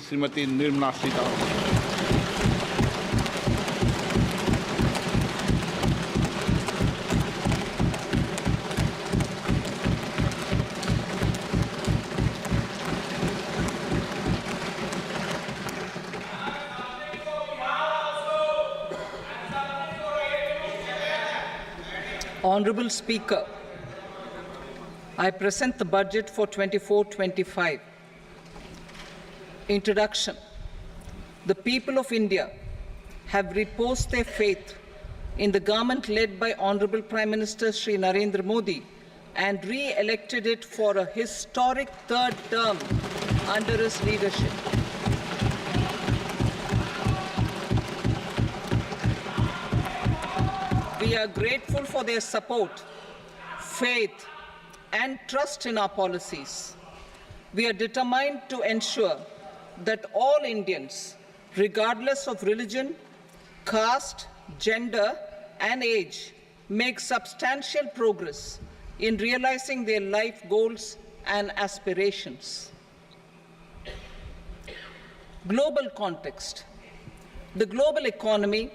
Shrimati Nirmala Sitharaman. Honorable Speaker, I present the budget for 24-25. Introduction. The people of India have reposed their faith in the government led by Honorable Prime Minister Shri Narendra Modi and re-elected it for a historic third term under his leadership. We are grateful for their support, faith, and trust in our policies. We are determined to ensure that all Indians, regardless of religion, caste, gender, and age, make substantial progress in realizing their life goals and aspirations. Global context. The global economy,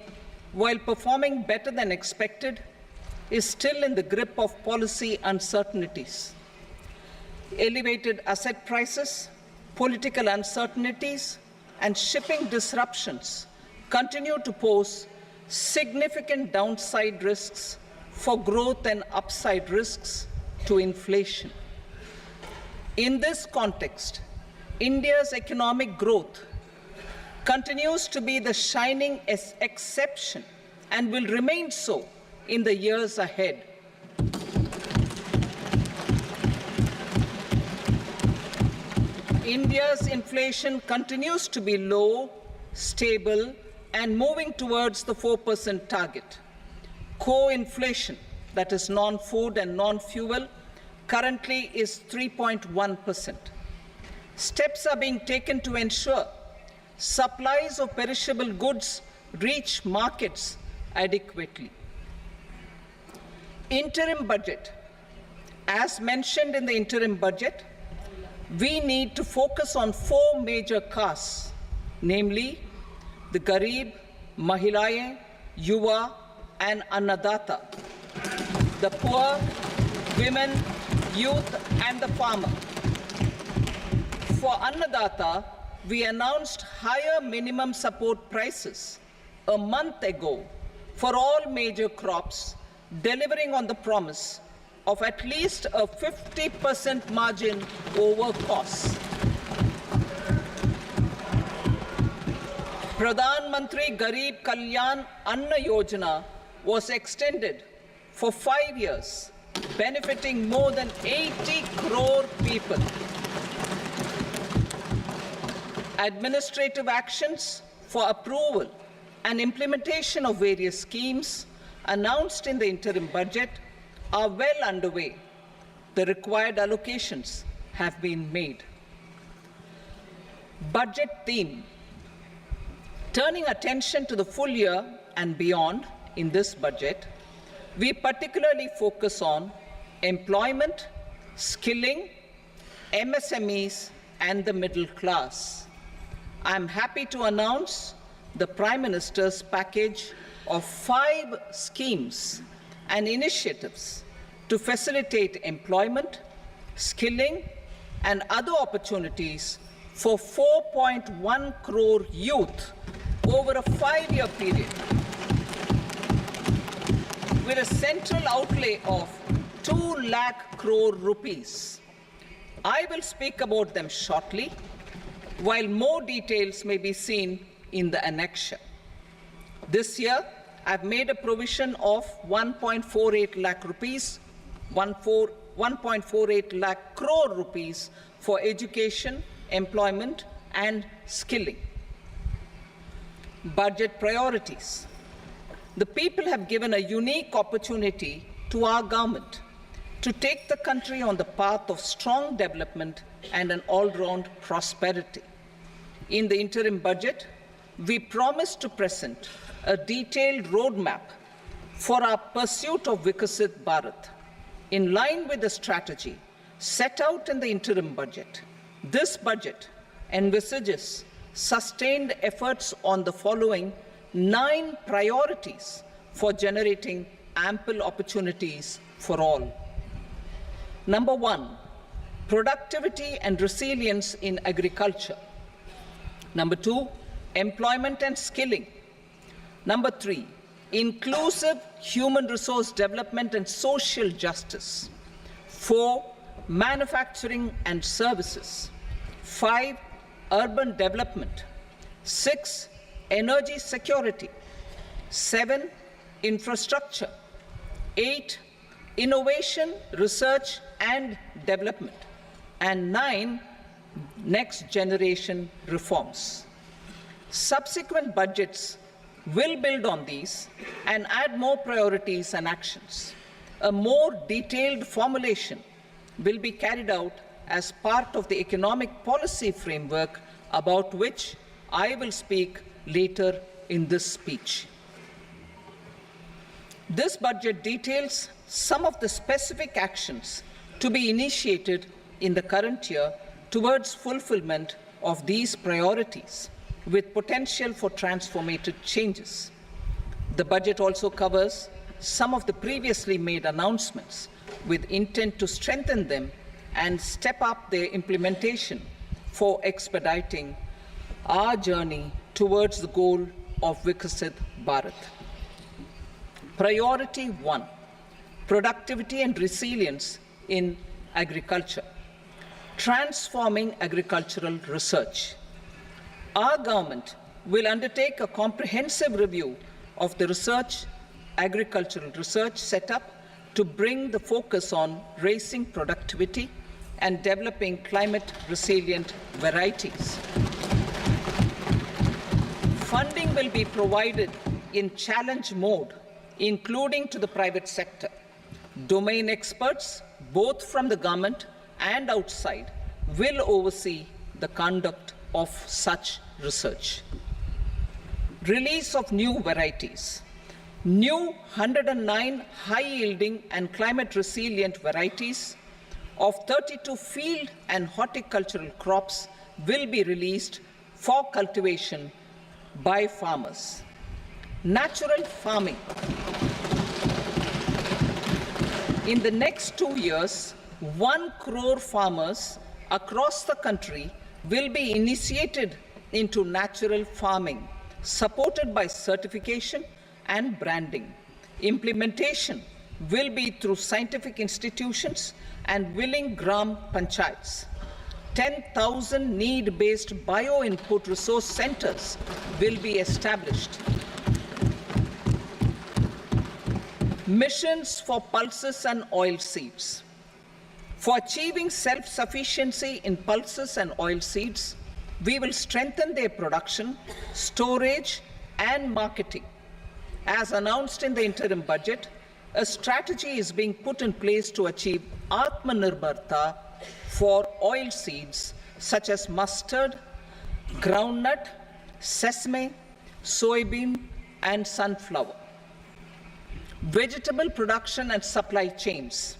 while performing better than expected, is still in the grip of policy uncertainties. Elevated asset prices, political uncertainties, and shipping disruptions continue to pose significant downside risks for growth and upside risks to inflation. In this context, India's economic growth continues to be the shining exception and will remain so in the years ahead. India's inflation continues to be low, stable, and moving towards the 4% target. Core inflation, that is non-food and non-fuel, currently is 3.1%. Steps are being taken to ensure supplies of perishable goods reach markets adequately. Interim budget. As mentioned in the interim budget, we need to focus on four major castes, namely the Garib, Mahilaye, Yuva, and Annadata, the poor, women, youth, and the farmer. For Annadata, we announced higher minimum support prices a month ago for all major crops, delivering on the promise of at least a 50% margin over costs. Pradhan Mantri Garib Kalyan Anna Yojana was extended for 5 years, benefiting more than 80 crore people. Administrative actions for approval and implementation of various schemes announced in the interim budget are well underway. The required allocations have been made. Budget theme. Turning attention to the full year and beyond in this budget, we particularly focus on employment, skilling, MSMEs, and the middle class. I am happy to announce the Prime Minister's package of 5 schemes and initiatives to facilitate employment, skilling, and other opportunities for 4.1 crore youth over a 5-year period, with a central outlay of 2 lakh crore rupees. I will speak about them shortly, while more details may be seen in the annexure. This year, I've made a provision of 1.48 lakh rupees, 1.48 lakh crore rupees for education, employment, and skilling. Budget priorities. The people have given a unique opportunity to our government to take the country on the path of strong development and an all-round prosperity. In the interim budget, we promise to present a detailed roadmap for our pursuit of Vikasit Bharat, in line with the strategy set out in the interim budget. This budget envisages sustained efforts on the following 9 priorities for generating ample opportunities for all. Number 1, productivity and resilience in agriculture. Number 2, employment and skilling. Number 3, inclusive human resource development and social justice. 4, manufacturing and services. 5, urban development. 6, energy security. 7, infrastructure. 8, innovation, research and development. And 9, next generation reforms. Subsequent budgets will build on these and add more priorities and actions. A more detailed formulation will be carried out as part of the economic policy framework about which I will speak later in this speech. This budget details some of the specific actions to be initiated in the current year towards fulfillment of these priorities, with potential for transformative changes. The budget also covers some of the previously made announcements with intent to strengthen them and step up their implementation for expediting our journey towards the goal of Viksit Bharat. Priority 1, productivity and resilience in agriculture. Transforming agricultural research. Our government will undertake a comprehensive review of the agricultural research setup to bring the focus on raising productivity and developing climate-resilient varieties. Funding will be provided in challenge mode, including to the private sector. Domain experts, both from the government and outside, will oversee the conduct of such research. Release of new varieties. New 109 high-yielding and climate-resilient varieties of 32 field and horticultural crops will be released for cultivation by farmers. Natural farming. In the next 2 years, 1 crore farmers across the country will be initiated into natural farming, supported by certification and branding. Implementation will be through scientific institutions and willing gram panchayats. 10,000 need-based bio-input resource centers will be established. Missions for pulses and oil seeds. For achieving self-sufficiency in pulses and oil seeds, we will strengthen their production, storage, and marketing. As announced in the interim budget, a strategy is being put in place to achieve Atmanirbharta for oil seeds such as mustard, groundnut, sesame, soybean, and sunflower. Vegetable production and supply chains.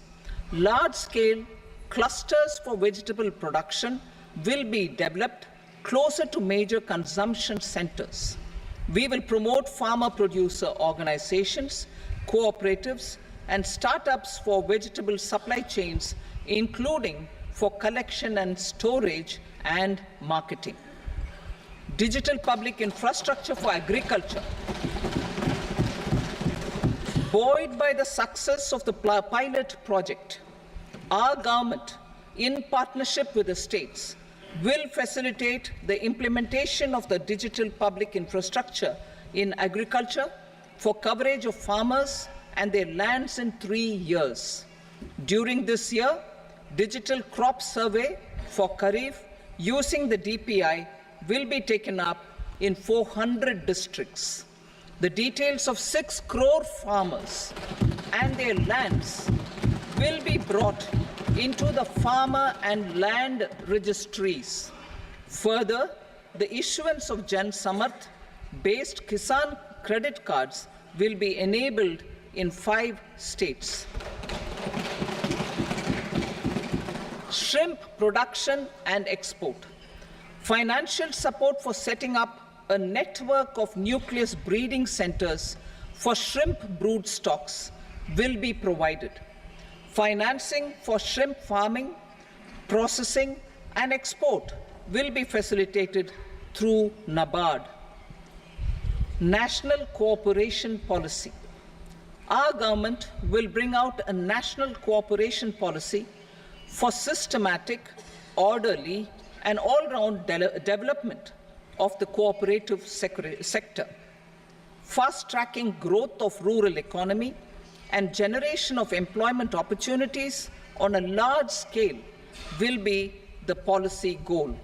Large-scale clusters for vegetable production will be developed closer to major consumption centers. We will promote farmer-producer organizations, cooperatives, and startups for vegetable supply chains, including for collection and storage and marketing. Digital public infrastructure for agriculture. Buoyed by the success of the pilot project, our government, in partnership with the states, will facilitate the implementation of the digital public infrastructure in agriculture for coverage of farmers and their lands in 3 years. During this year, digital crop survey for Kharif using the DPI will be taken up in 400 districts. The details of 6 crore farmers and their lands will be brought into the farmer and land registries. Further, the issuance of Jan Samarth-based Kisan credit cards will be enabled in 5 states. Shrimp production and export. Financial support for setting up a network of nucleus breeding centers for shrimp brood stocks will be provided. Financing for shrimp farming, processing, and export will be facilitated through NABARD. National cooperation policy. Our government will bring out a national cooperation policy for systematic, orderly, and all-round development of the cooperative sector, fast-tracking growth of rural economy and generation of employment opportunities on a large scale will be the policy goal.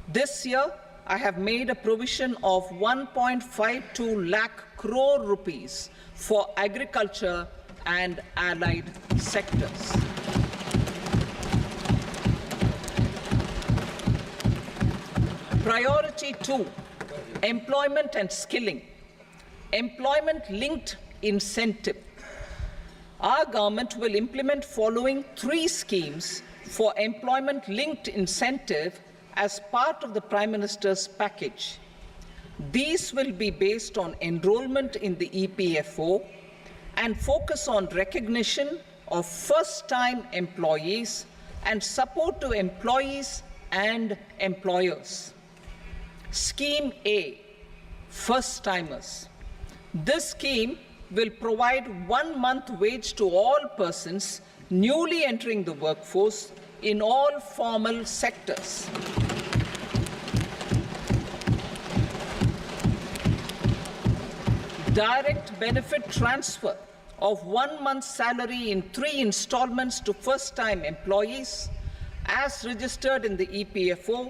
This year, I have made a provision of 1.52 lakh crore rupees for agriculture and allied sectors. Priority 2, employment and skilling. Employment-linked incentive. Our government will implement following 3 schemes for employment-linked incentive as part of the Prime Minister's package. These will be based on enrollment in the EPFO and focus on recognition of first-time employees and support to employees and employers. Scheme A, first-timers. This scheme will provide 1 month wage to all persons newly entering the workforce in all formal sectors. Direct benefit transfer of 1 month's salary in 3 installments to first-time employees as registered in the EPFO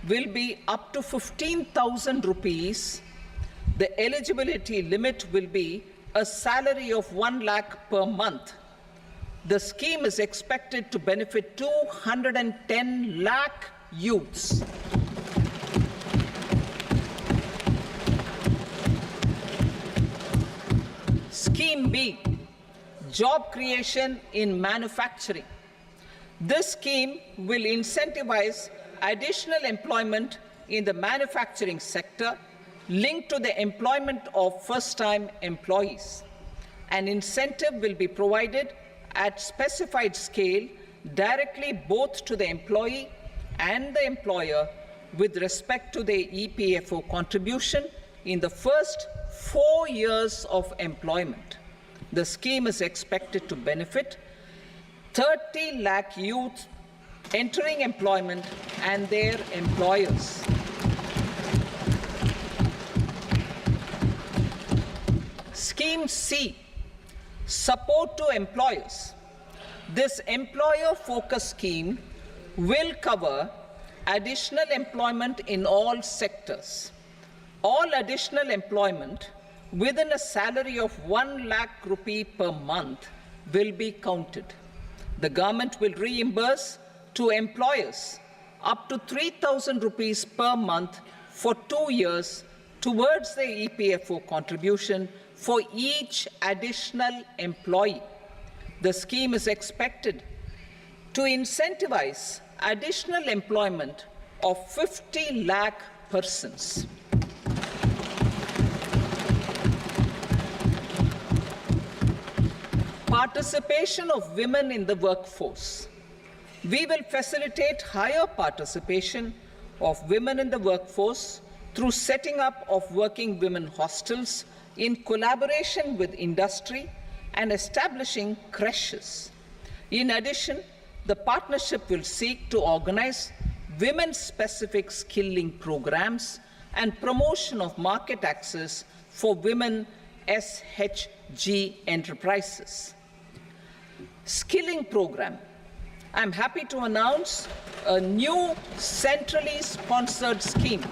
will be up to 15,000 rupees. The eligibility limit will be a salary of 1 lakh per month. The scheme is expected to benefit 210 lakh youths. Scheme B, job creation in manufacturing. This scheme will incentivize additional employment in the manufacturing sector linked to the employment of first-time employees. An incentive will be provided at specified scale directly both to the employee and the employer with respect to the EPFO contribution in the first 4 years of employment. The scheme is expected to benefit 30 lakh youth entering employment and their employers. Scheme C, support to employers. This employer-focused scheme will cover additional employment in all sectors. All additional employment within a salary of 1 lakh rupee per month will be counted. The government will reimburse to employers up to 3,000 rupees per month for 2 years towards the EPFO contribution for each additional employee. The scheme is expected to incentivize additional employment of 50 lakh persons. Participation of women in the workforce. We will facilitate higher participation of women in the workforce through setting up of working women hostels in collaboration with industry and establishing creches. In addition, the partnership will seek to organize women-specific skilling programs and promotion of market access for women SHG enterprises. Skilling program. I'm happy to announce a new centrally sponsored scheme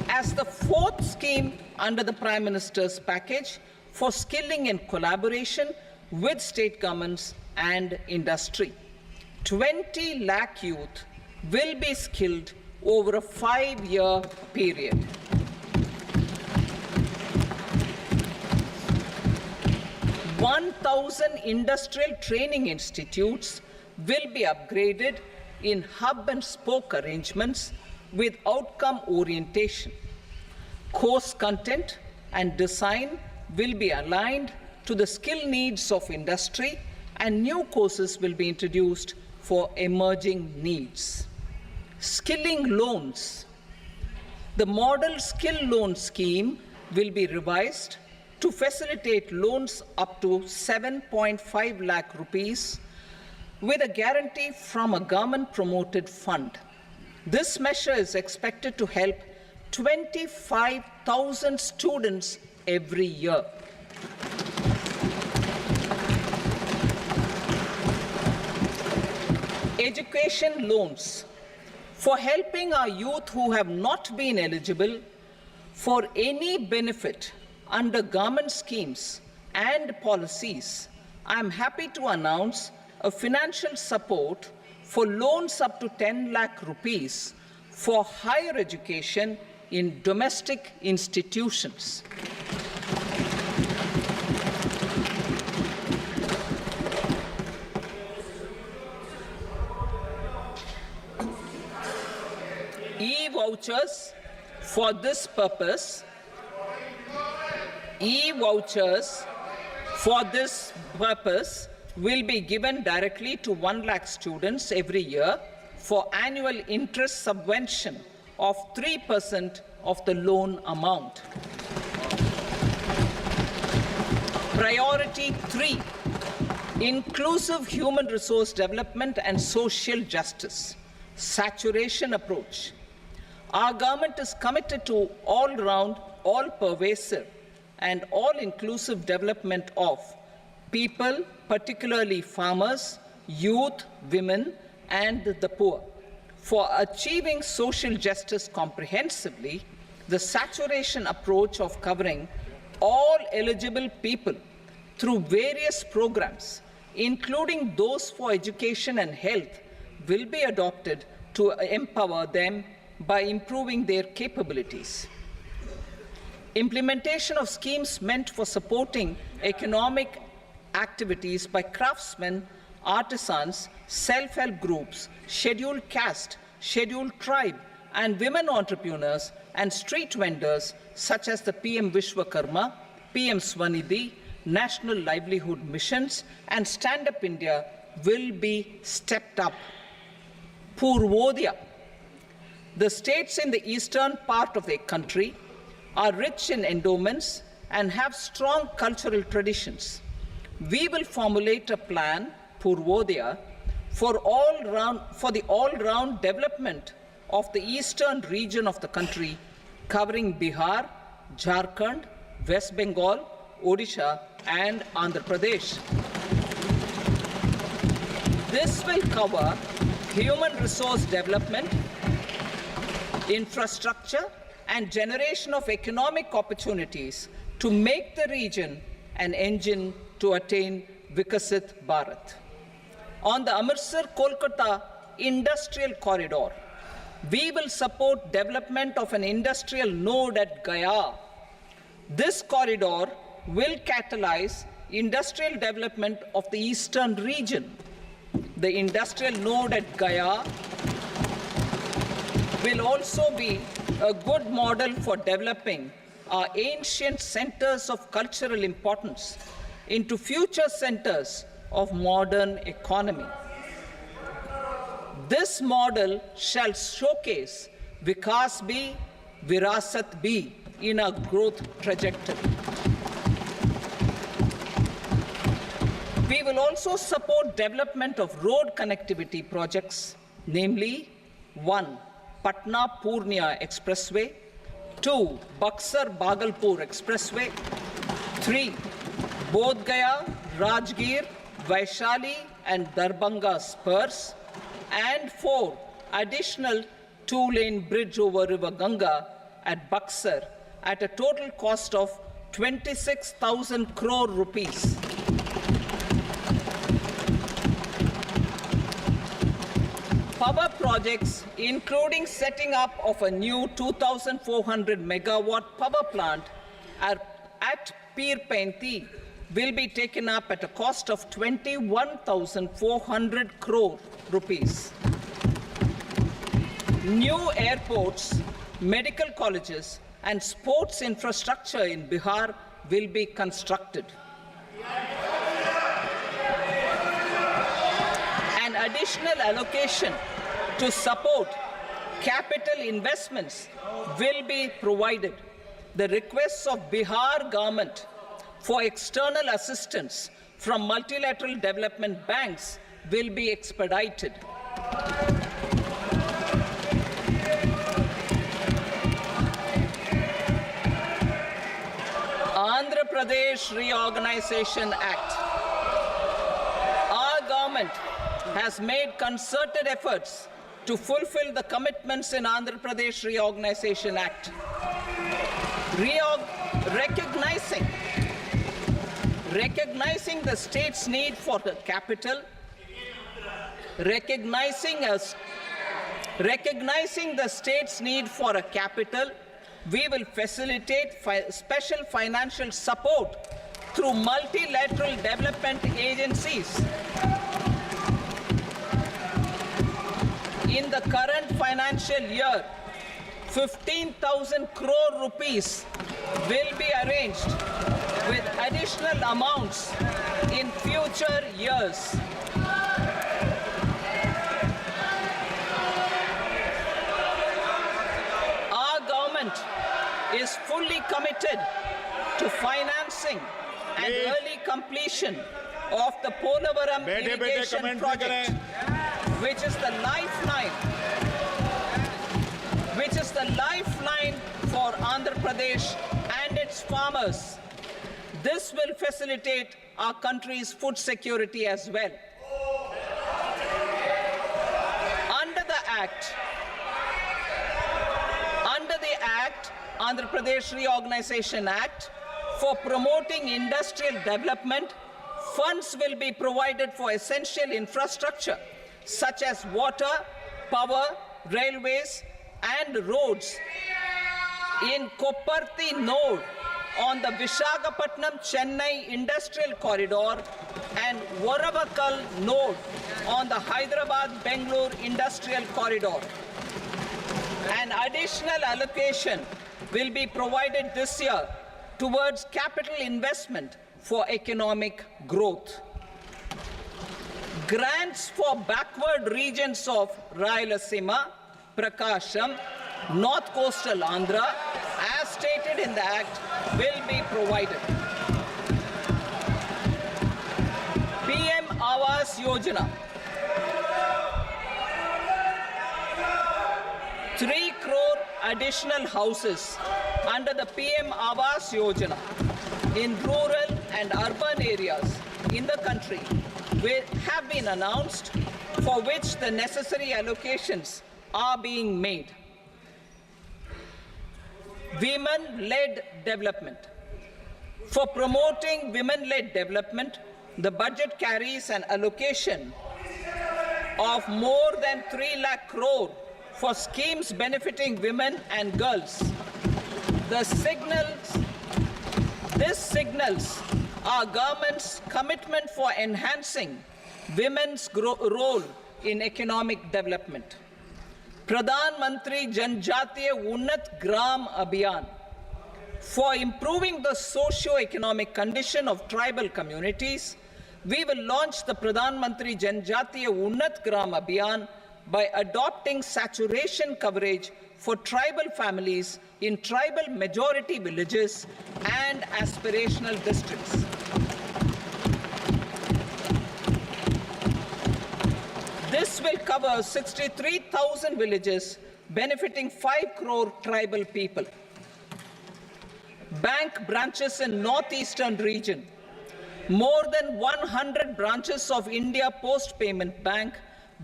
as the 4th scheme under the Prime Minister's package for skilling in collaboration with state governments and industry. 20 lakh youth will be skilled over a 5-year period. (1,000 industrial training institutes will be upgraded in hub and spoke arrangements with outcome orientation. Course content and design will be aligned to the skill needs of industry, and new courses will be introduced for emerging needs. Skilling loans. The model skill loan scheme will be revised to facilitate loans up to 7.5 lakh rupees with a guarantee from a government-promoted fund. This measure is expected to help 25,000 students every year. Education loans. For helping our youth who have not been eligible for any benefit under government schemes and policies, I am happy to announce a financial support for loans up to 10 lakh rupees for higher education in domestic institutions. E-vouchers for this purpose. E-vouchers for this purpose will be given directly to 1 lakh students every year for annual interest subvention of 3% of the loan amount. Priority 3, inclusive human resource development and social justice. Saturation approach. Our government is committed to all-round, all-pervasive, and all-inclusive development of people, particularly farmers, youth, women, and the poor. For achieving social justice comprehensively, the saturation approach of covering all eligible people through various programs, including those for education and health, will be adopted to empower them by improving their capabilities. Implementation of schemes meant for supporting economic activities by craftsmen, artisans, self-help groups, scheduled caste, scheduled tribe, and women entrepreneurs and street vendors such as the PM Vishwakarma, PM Swanidhi, National Livelihood Missions, and Stand Up India will be stepped up. Purvodaya. The states in the eastern part of the country are rich in endowments and have strong cultural traditions. We will formulate a plan, Purvodaya, for the all-round development of the eastern region of the country, covering Bihar, Jharkhand, West Bengal, Odisha, and Andhra Pradesh. This will cover human resource development, infrastructure, and generation of economic opportunities to make the region an engine to attain Vikasit Bharat. On the Amritsar-Kolkata industrial corridor, we will support development of an industrial node at Gaya. This corridor will catalyze industrial development of the eastern region. The industrial node at Gaya will also be a good model for developing our ancient centers of cultural importance into future centers of modern economy. This model shall showcase Vikas B, Virasat B in our growth trajectory. We will also support development of road connectivity projects, namely 1. Patna-Purnia Expressway, 2. Buxar-Bhagalpur Expressway, 3. Bodh Gaya, Rajgir, Vaishali and Darbhanga spurs, and 4. Additional 2-lane bridge over River Ganga at Buxar at a total cost of 26,000 crore rupees. Power projects, including setting up of a new 2,400 megawatt power plant at Pir Painti, will be taken up at a cost of 21,400 crore rupees. New airports, medical colleges, and sports infrastructure in Bihar will be constructed. An additional allocation to support capital investments will be provided. The requests of Bihar government for external assistance from multilateral development banks will be expedited. Andhra Pradesh Reorganization Act. Our government has made concerted efforts to fulfill the commitments in Andhra Pradesh Reorganization Act. Recognizing the state's need for the capital, recognizing the state's need for a capital, we will facilitate special financial support through multilateral development agencies. In the current financial year, 15,000 crore rupees will be arranged with additional amounts in future years. Our government is fully committed to financing and early completion of the Polavaram irrigation project, which is the lifeline for Andhra Pradesh and its farmers. This will facilitate our country's food security as well. Under the Andhra Pradesh Reorganization Act, for promoting industrial development, funds will be provided for essential infrastructure such as water, power, railways, and roads. In Kopparthi node on the Visakhapatnam-Chennai Industrial Corridor and Varavakal node on the Hyderabad-Bangalore Industrial Corridor. An additional allocation will be provided this year towards capital investment for economic growth. Grants for backward regions of Rayalaseema, Prakasham, North Coastal Andhra, as stated in the Act, will be provided. PM Awas Yojana. 3 crore additional houses under the PM Awas Yojana in rural and urban areas in the country have been announced, for which the necessary allocations are being made. Women-led development. For promoting women-led development, the budget carries an allocation of more than 3 lakh crore for schemes benefiting women and girls. This signals our government's commitment for enhancing women's role in economic development. Pradhan Mantri Janjatiya Unnat Gram Abhiyan. For improving the socio-economic condition of tribal communities, we will launch the Pradhan Mantri Janjatiya Unnat Gram Abhiyan by adopting saturation coverage for tribal families in tribal majority villages and aspirational districts. This will cover 63,000 villages, benefiting 5 crore tribal people. Bank branches in northeastern region. More than 100 branches of India Post Payment Bank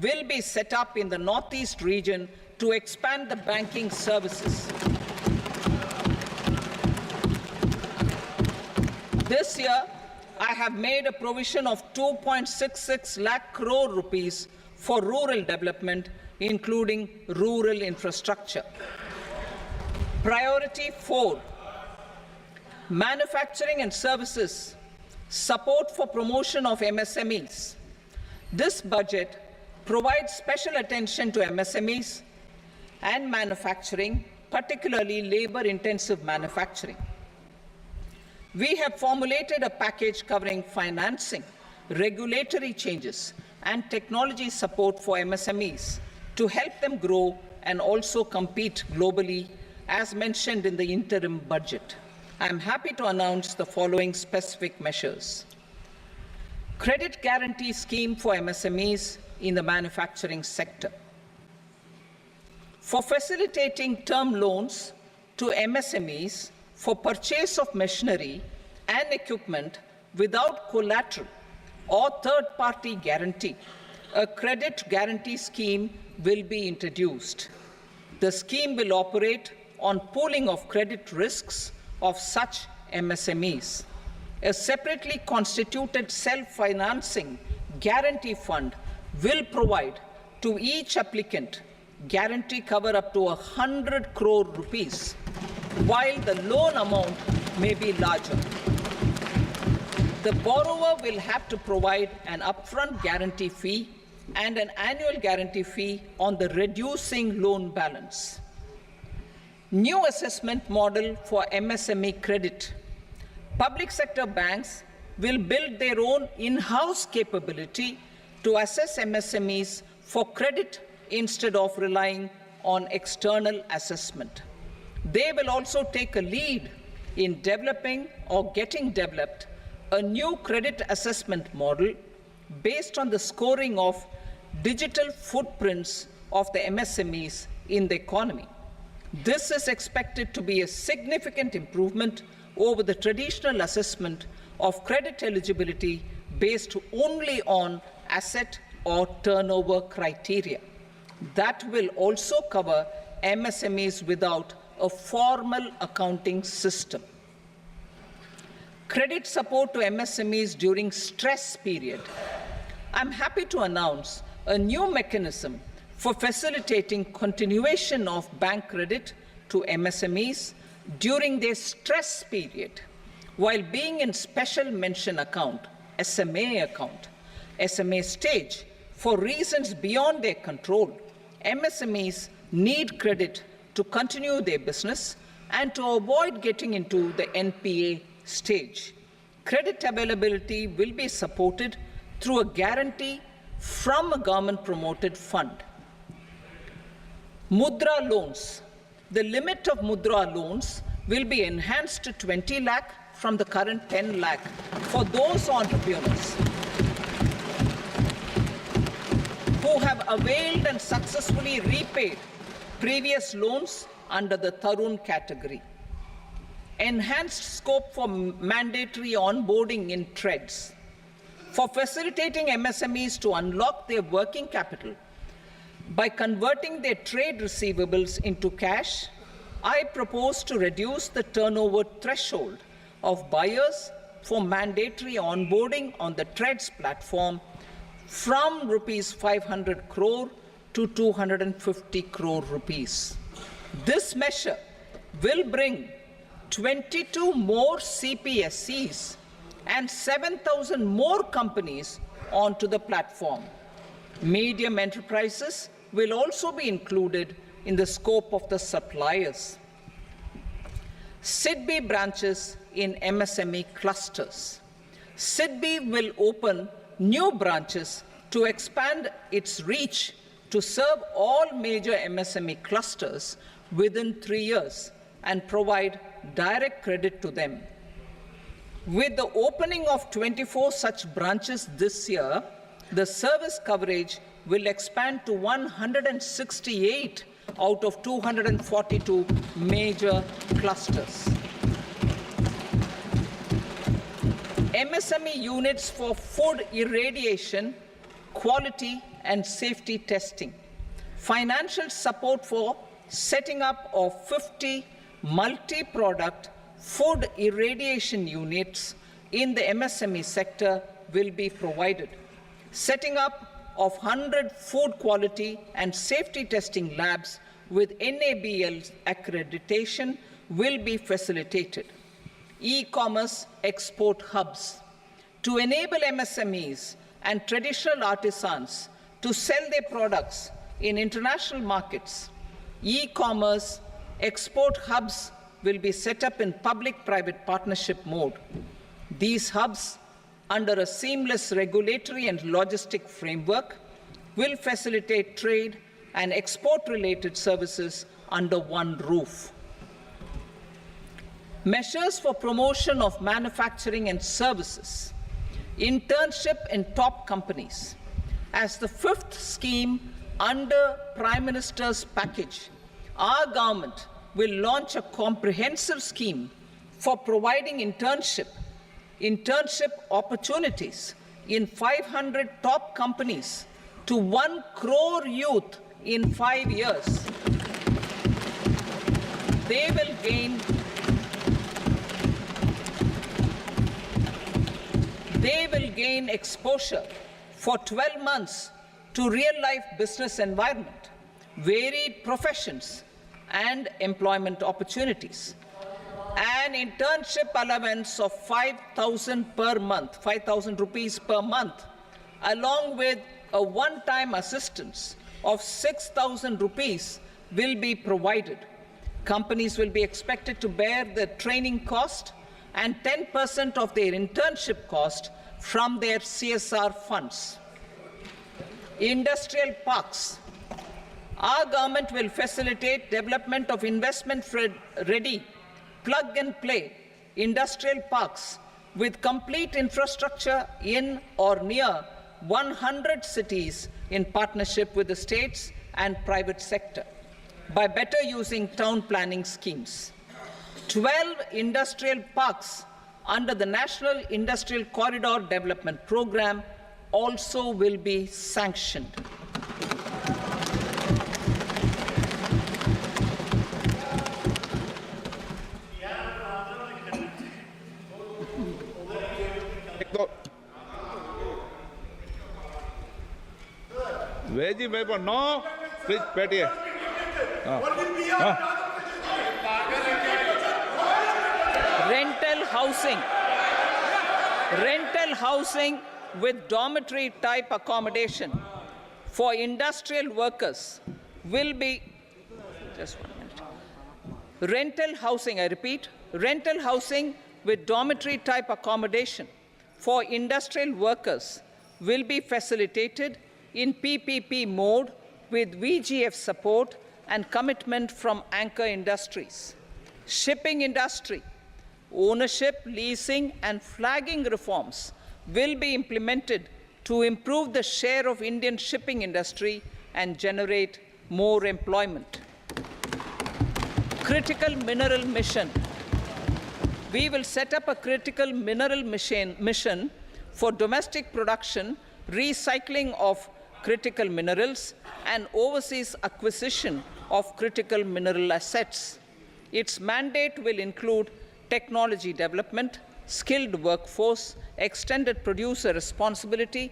will be set up in the northeast region to expand the banking services. This year, I have made a provision of 2.66 lakh crore rupees for rural development, including rural infrastructure. Priority 4, manufacturing and services, support for promotion of MSMEs. This budget provides special attention to MSMEs, and manufacturing, particularly labor-intensive manufacturing. We have formulated a package covering financing, regulatory changes, and technology support for MSMEs to help them grow and also compete globally, as mentioned in the interim budget. I am happy to announce the following specific measures. Credit guarantee scheme for MSMEs in the manufacturing sector. For facilitating term loans to MSMEs for purchase of machinery and equipment without collateral or third-party guarantee, a credit guarantee scheme will be introduced. The scheme will operate on pooling of credit risks of such MSMEs. A separately constituted self-financing guarantee fund will provide to each applicant guarantee cover up to 100 crore rupees, while the loan amount may be larger. The borrower will have to provide an upfront guarantee fee and an annual guarantee fee on the reducing loan balance. New assessment model for MSME credit. Public sector banks will build their own in-house capability to assess MSMEs for credit instead of relying on external assessment. They will also take a lead in developing or getting developed a new credit assessment model based on the scoring of digital footprints of the MSMEs in the economy. This is expected to be a significant improvement over the traditional assessment of credit eligibility based only on asset or turnover criteria. That will also cover MSMEs without a formal accounting system. Credit support to MSMEs during stress period. I'm happy to announce a new mechanism for facilitating continuation of bank credit to MSMEs during their stress period while being in special mention account, SMA stage, for reasons beyond their control. MSMEs need credit to continue their business and to avoid getting into the NPA stage. Credit availability will be supported through a guarantee from a government-promoted fund. Mudra loans. The limit of Mudra loans will be enhanced to 20 lakh from the current 10 lakh for those entrepreneurs who have availed and successfully repaid previous loans under the Tarun category. Enhanced scope for mandatory onboarding in trades. For facilitating MSMEs to unlock their working capital by converting their trade receivables into cash, I propose to reduce the turnover threshold of buyers for mandatory onboarding on the trades platform from rupees 500 crore to 250 crore rupees. This measure will bring 22 more CPSCs and 7,000 more companies onto the platform. Medium enterprises will also be included in the scope of the suppliers. SIDBI branches in MSME clusters. SIDBI will open new branches to expand its reach to serve all major MSME clusters within 3 years and provide direct credit to them. With the opening of 24 such branches this year, the service coverage will expand to 168 out of 242 major clusters. MSME units for food irradiation, quality and safety testing. Financial support for setting up of 50 multi-product food irradiation units in the MSME sector will be provided. Setting up of 100 food quality and safety testing labs with NABL accreditation will be facilitated. E-commerce export hubs to enable MSMEs and traditional artisans to sell their products in international markets. E-commerce export hubs will be set up in public-private partnership mode. These hubs, under a seamless regulatory and logistic framework, will facilitate trade and export-related services under one roof. Measures for promotion of manufacturing and services. Internship in top companies. As the fifth scheme under Prime Minister's package, our government will launch a comprehensive scheme for providing internship opportunities in 500 top companies to 1 crore youth in 5 years. They will gain exposure for 12 months to real-life business environment, varied professions, and employment opportunities. An internship allowance of 5,000 per month, 5,000 rupees per month, along with a one-time assistance of 6,000 rupees will be provided. Companies will be expected to bear the training cost and 10% of their internship cost from their CSR funds. Industrial parks. Our government will facilitate development of investment-ready, plug-and-play industrial parks with complete infrastructure in or near 100 cities in partnership with the states and private sector by better using town planning schemes. 12 industrial parks under the National Industrial Corridor Development Program also will be sanctioned. Veggie भाई पर no please बैठिए rental housing with dormitory type accommodation for industrial workers will be just 1 minute. Rental housing, I repeat, rental housing with dormitory type accommodation for industrial workers will be facilitated in PPP mode with VGF support and commitment from anchor industries. Shipping industry, ownership, leasing, and flagging reforms will be implemented to improve the share of Indian shipping industry and generate more employment. Critical mineral mission. We will set up a critical mineral mission for domestic production, recycling of critical minerals, and overseas acquisition of critical mineral assets. Its mandate will include technology development, skilled workforce, extended producer responsibility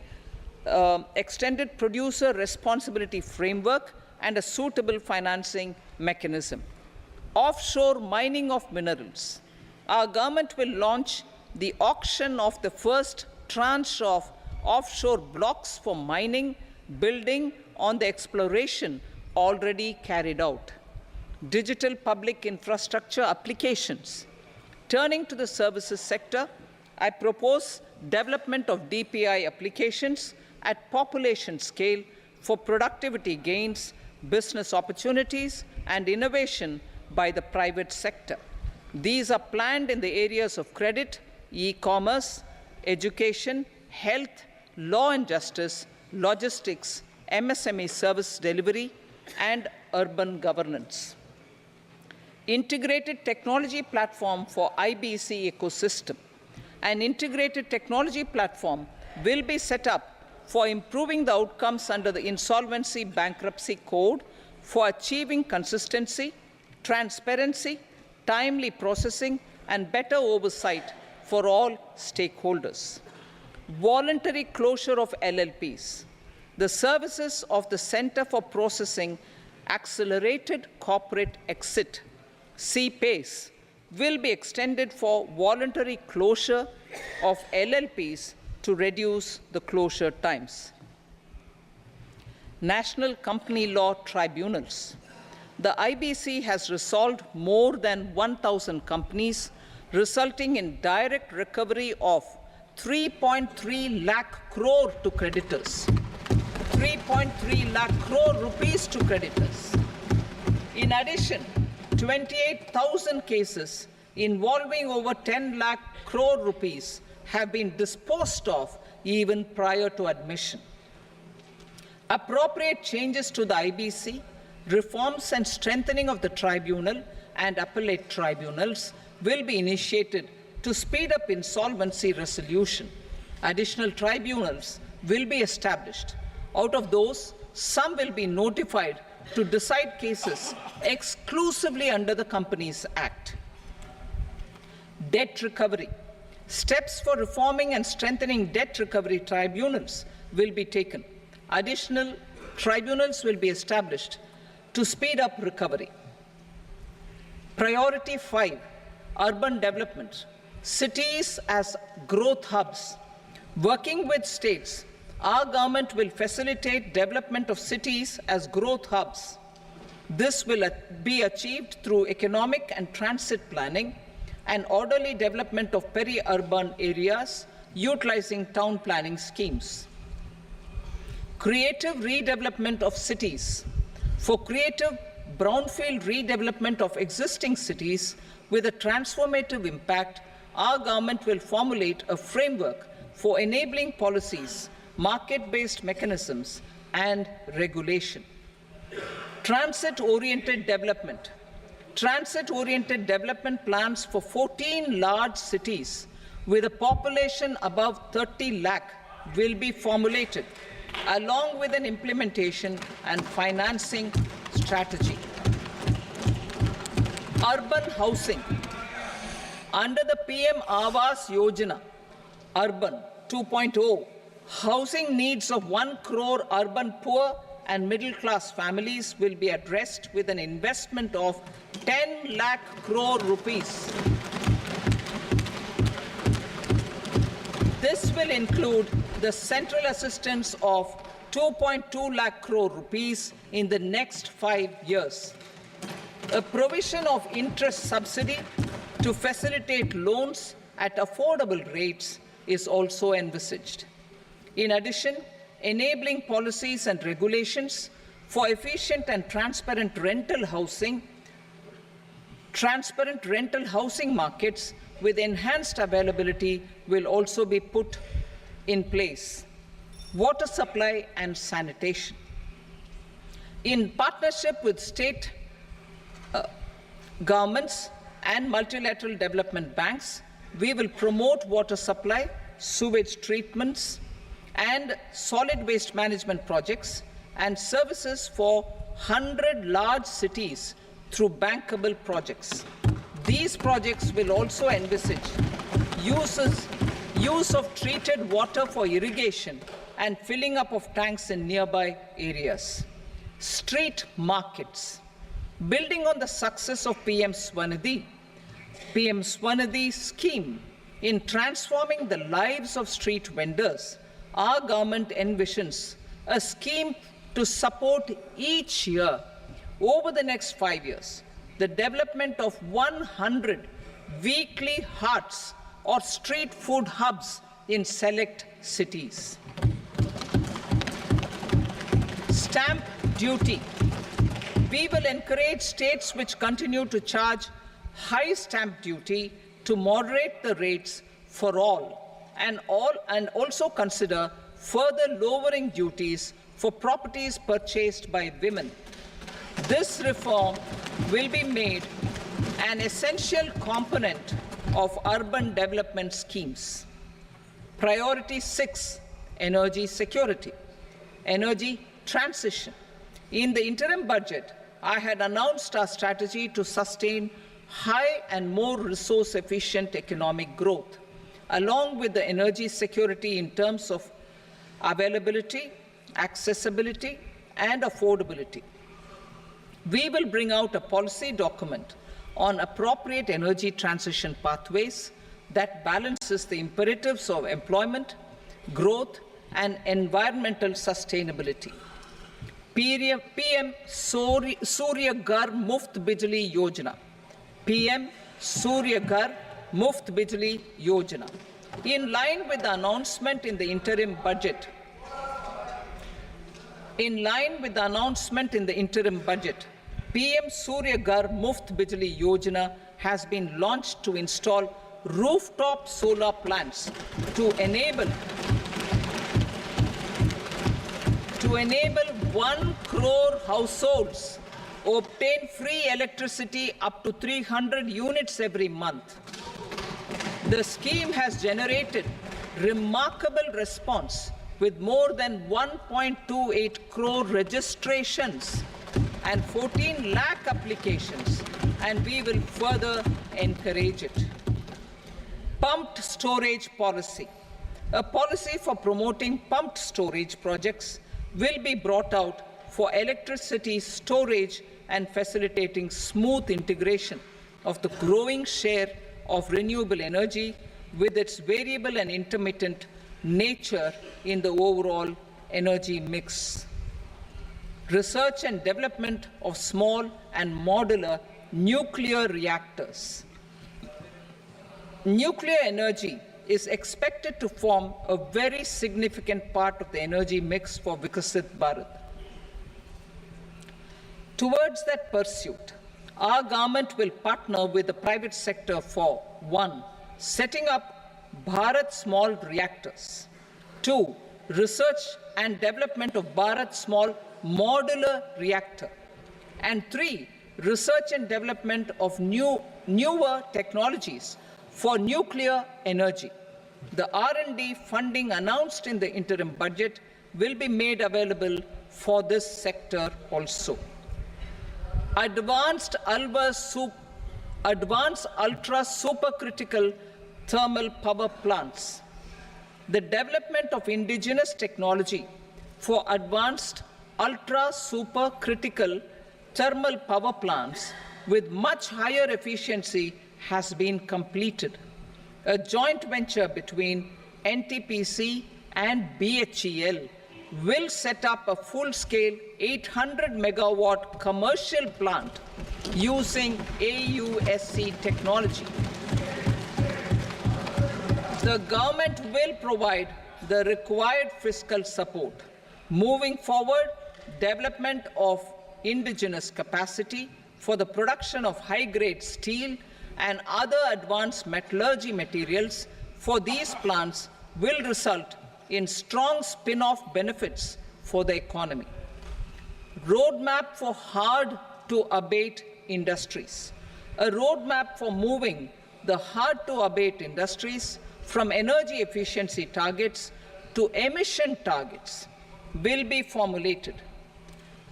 framework, and a suitable financing mechanism. Offshore mining of minerals. Our government will launch the auction of the first tranche of offshore blocks for mining, building on the exploration already carried out. Digital public infrastructure applications. Turning to the services sector, I propose development of DPI applications at population scale for productivity gains, business opportunities, and innovation by the private sector. These are planned in the areas of credit, e-commerce, education, health, law and justice, logistics, MSME service delivery, and urban governance. Integrated technology platform for IBC ecosystem. An integrated technology platform will be set up for improving the outcomes under the Insolvency Bankruptcy Code for achieving consistency, transparency, timely processing, and better oversight for all stakeholders. Voluntary closure of LLPs. The services of the Center for Processing Accelerated Corporate Exit, CPACE, will be extended for voluntary closure of LLPs to reduce the closure times. National Company Law Tribunals. the IBC has resolved more than 1,000 companies, resulting in direct recovery of 3.3 lakh crore to creditors. 3.3 lakh crore rupees to creditors. In addition, 28,000 cases involving over 10 lakh crore rupees have been disposed of even prior to admission. Appropriate changes to the IBC, reforms and strengthening of the tribunal and appellate tribunals will be initiated to speed up insolvency resolution. Additional tribunals will be established. Out of those, some will be notified to decide cases exclusively under the Companies Act. Debt recovery. Steps for reforming and strengthening debt recovery tribunals will be taken. Additional tribunals will be established to speed up recovery. Priority 5, urban development. Cities as growth hubs. Working with states, our government will facilitate development of cities as growth hubs. This will be achieved through economic and transit planning and orderly development of peri-urban areas utilizing town planning schemes. Creative redevelopment of cities. For creative brownfield redevelopment of existing cities with a transformative impact, our government will formulate a framework for enabling policies, market-based mechanisms, and regulation. Transit-oriented development. Transit-oriented development plans for 14 large cities with a population above 30 lakh will be formulated, along with an implementation and financing strategy. Urban housing. Under the PM Awas Yojana, Urban 2.0, housing needs of 1 crore urban poor and middle-class families will be addressed with an investment of 10 lakh crore rupees. This will include the central assistance of 2.2 lakh crore rupees in the next 5 years. A provision of interest subsidy to facilitate loans at affordable rates is also envisaged. In addition, enabling policies and regulations for efficient and transparent rental housing markets with enhanced availability will also be put in place. Water supply and sanitation. In partnership with state governments and multilateral development banks, we will promote water supply, sewage treatments, and solid waste management projects and services for 100 large cities through bankable projects. These projects will also envisage use of treated water for irrigation and filling up of tanks in nearby areas. Street markets. Building on the success of PM Swanidhi scheme in transforming the lives of street vendors, our government envisions a scheme to support each year over the next 5 years the development of 100 weekly hearts or street food hubs in select cities. Stamp duty. We will encourage states which continue to charge high stamp duty to moderate the rates for all and also consider further lowering duties for properties purchased by women. This reform will be made an essential component of urban development schemes. Priority 6, energy security, energy transition. In the interim budget, I had announced our strategy to sustain high and more resource-efficient economic growth, along with the energy security in terms of availability, accessibility, and affordability. We will bring out a policy document on appropriate energy transition pathways that balances the imperatives of employment, growth, and environmental sustainability. PM Surya Ghar Muft Bijli Yojana. PM Surya Ghar Muft Bijli Yojana. In line with the announcement in the interim budget, PM Surya Ghar Muft Bijli Yojana has been launched to install rooftop solar plants to enable 1 crore households obtain free electricity up to 300 units every month. The scheme has generated remarkable response with more than 1.28 crore registrations and 14 lakh applications, and we will further encourage it. Pumped storage policy. A policy for promoting pumped storage projects will be brought out for electricity storage and facilitating smooth integration of the growing share of renewable energy with its variable and intermittent nature in the overall energy mix. Research and development of small and modular nuclear reactors. Nuclear energy is expected to form a very significant part of the energy mix for Vikasit Bharat. Towards that pursuit, our government will partner with the private sector for 1. Setting up Bharat Small Reactors, 2. Research and development of Bharat Small Modular Reactor, and 3. Research and development of newer technologies for nuclear energy. The R&D funding announced in the interim budget will be made available for this sector also. Advanced ultra supercritical thermal power plants. The development of indigenous technology for advanced ultra supercritical thermal power plants with much higher efficiency has been completed. A joint venture between NTPC and BHEL will set up a full-scale 800 megawatt commercial plant using AUSC technology. The government will provide the required fiscal support. Moving forward, development of indigenous capacity for the production of high-grade steel and other advanced metallurgy materials for these plants will result in strong spin-off benefits for the economy. Roadmap for hard-to-abate industries. A roadmap for moving the hard-to-abate industries from energy efficiency targets to emission targets will be formulated.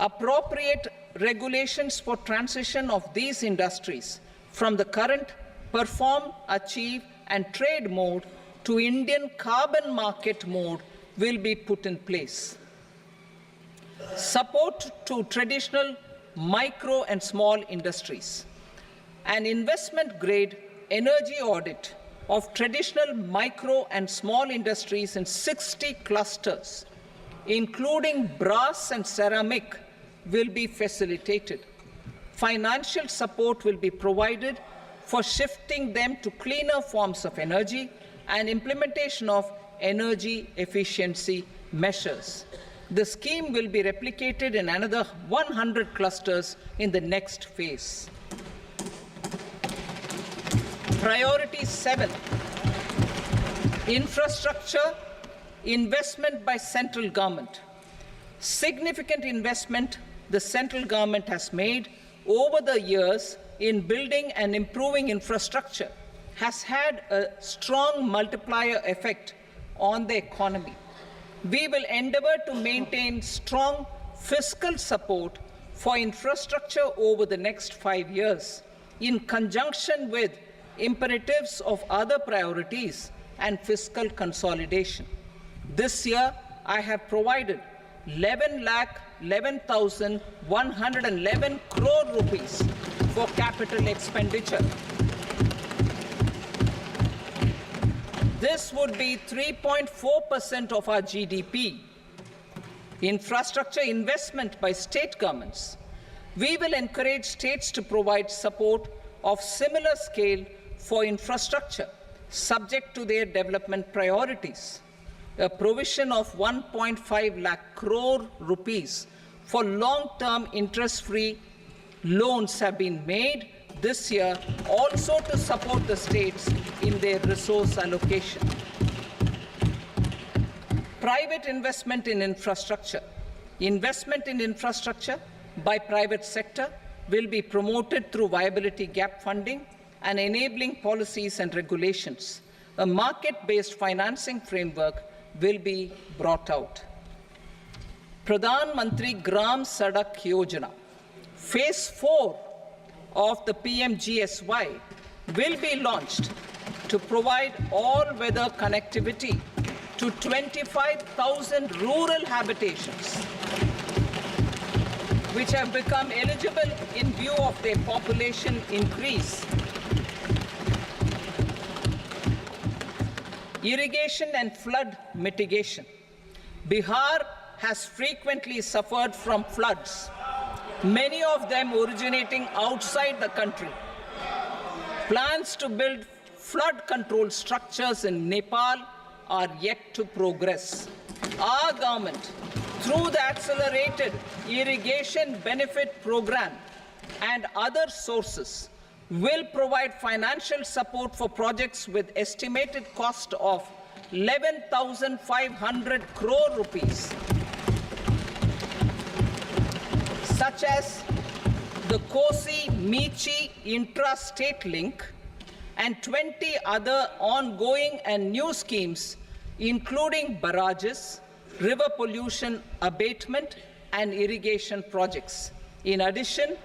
Appropriate regulations for transition of these industries from the current perform, achieve, and trade mode to Indian carbon market mode will be put in place. Support to traditional micro and small industries. An investment-grade energy audit of traditional micro and small industries in 60 clusters, including brass and ceramic, will be facilitated. Financial support will be provided for shifting them to cleaner forms of energy and implementation of energy efficiency measures. The scheme will be replicated in another 100 clusters in the next phase. Priority 7, infrastructure investment by central government. Significant investment the central government has made over the years in building and improving infrastructure has had a strong multiplier effect on the economy. We will endeavor to maintain strong fiscal support for infrastructure over the next 5 years in conjunction with imperatives of other priorities and fiscal consolidation. This year, I have provided 11,11,111 crore rupees for capital expenditure. This would be 3.4% of our GDP. infrastructure investment by state governments. We will encourage states to provide support of similar scale for infrastructure, subject to their development priorities. A provision of 1.5 lakh crore rupees for long-term interest-free loans have been made this year also to support the states in their resource allocation. Private investment in infrastructure. Investment in infrastructure by private sector will be promoted through viability gap funding and enabling policies and regulations. A market-based financing framework will be brought out. Pradhan Mantri Gram Sadak Yojana, Phase 4 of the PMGSY will be launched to provide all-weather connectivity to 25,000 rural habitations, which have become eligible in view of their population increase. Irrigation and flood mitigation. Bihar has frequently suffered from floods, many of them originating outside the country. Plans to build flood control structures in Nepal are yet to progress. Our government, through the Accelerated Irrigation Benefit Program and other sources, will provide financial support for projects with estimated cost of 11,500 crore rupees, such as the Kosi-Michi intra-state link and 20 other ongoing and new schemes, including barrages, river pollution abatement, and irrigation projects. In addition,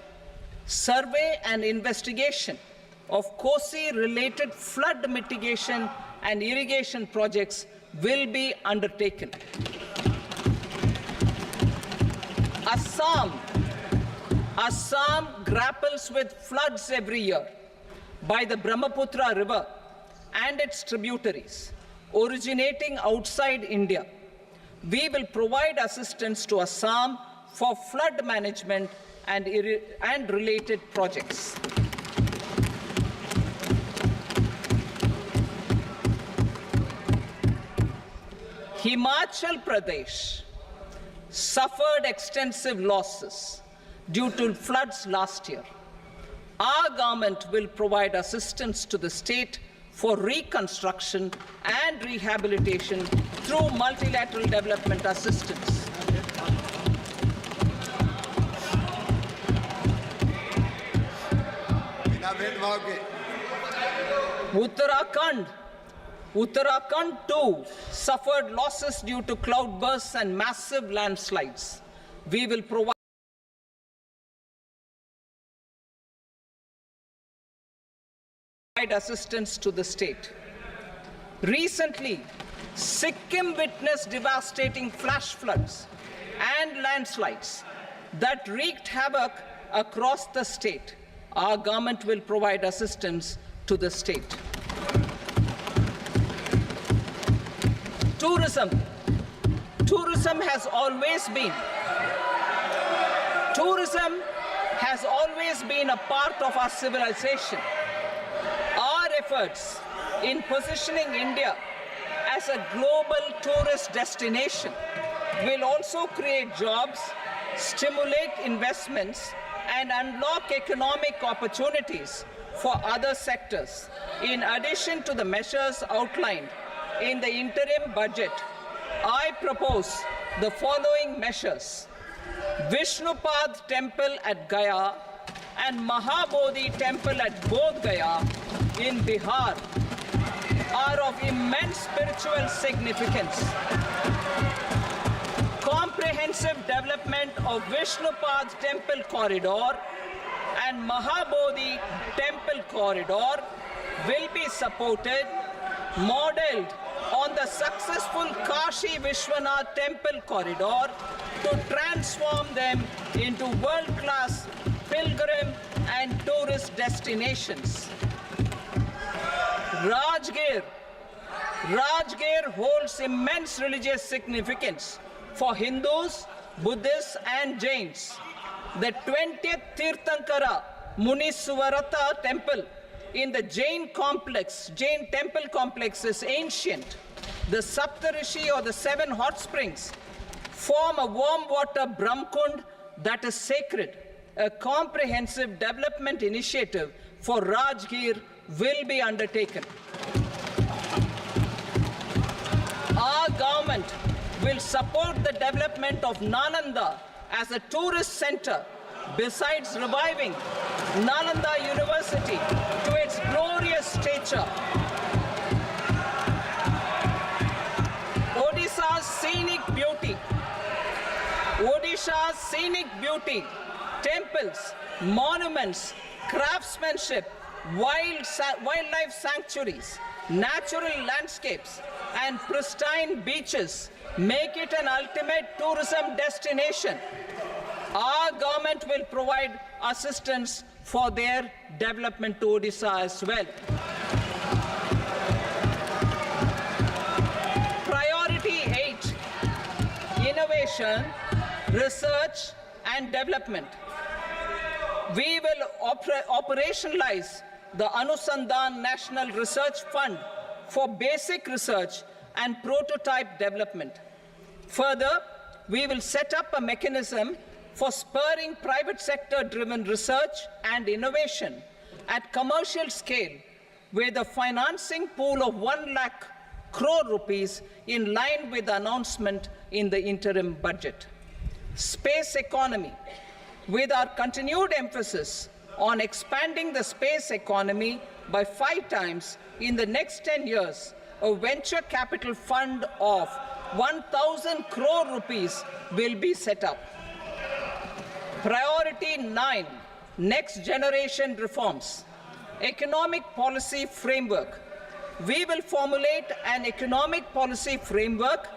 survey and investigation of Kosi-related flood mitigation and irrigation projects will be undertaken. Assam grapples with floods every year by the Brahmaputra River and its tributaries originating outside India. We will provide assistance to Assam for flood management and related projects. Himachal Pradesh suffered extensive losses due to floods last year. Our government will provide assistance to the state for reconstruction and rehabilitation through multilateral development assistance. Uttarakhand too suffered losses due to cloudbursts and massive landslides. We will provide assistance to the state. Recently, Sikkim witnessed devastating flash floods and landslides that wreaked havoc across the state. Our government will provide assistance to the state. Tourism has always been a part of our civilization. Our efforts in positioning India as a global tourist destination will also create jobs, stimulate investments, and unlock economic opportunities for other sectors. In addition to the measures outlined in the interim budget, I propose the following measures. Vishnupad Temple at Gaya and Mahabodhi Temple at Bodh Gaya in Bihar are of immense spiritual significance. Comprehensive development of Vishnupad Temple Corridor and Mahabodhi Temple Corridor will be supported, modeled on the successful Kashi Vishwanath Temple Corridor to transform them into world-class pilgrim and tourist destinations. Rajgir holds immense religious significance for Hindus, Buddhists and Jains. The 20th Tirthankara Muniswarata temple in the Jain temple complex is ancient. The Saptarishi or the 7 hot springs form a warm water Brahmkund that is sacred. A comprehensive development initiative for Rajgir will be undertaken. Our government will support the development of Nalanda as a tourist center, besides reviving Nalanda University to its glorious stature. Odisha's scenic beauty, temples, monuments, craftsmanship, wildlife sanctuaries, natural landscapes, and pristine beaches make it an ultimate tourism destination. Our government will provide assistance for their development to Odisha as well. Priority 8, innovation, research and development. We will operationalize the Anusandhan National Research Fund for basic research and prototype development. Further, we will set up a mechanism for spurring private sector-driven research and innovation at commercial scale with a financing pool of 1 lakh crore rupees in line with the announcement in the interim budget. Space economy. With our continued emphasis on expanding the space economy by 5 times in the next 10 years, a venture capital fund of 1,000 crore rupees will be set up. Priority 9, next generation reforms. Economic policy framework. We will formulate an economic policy framework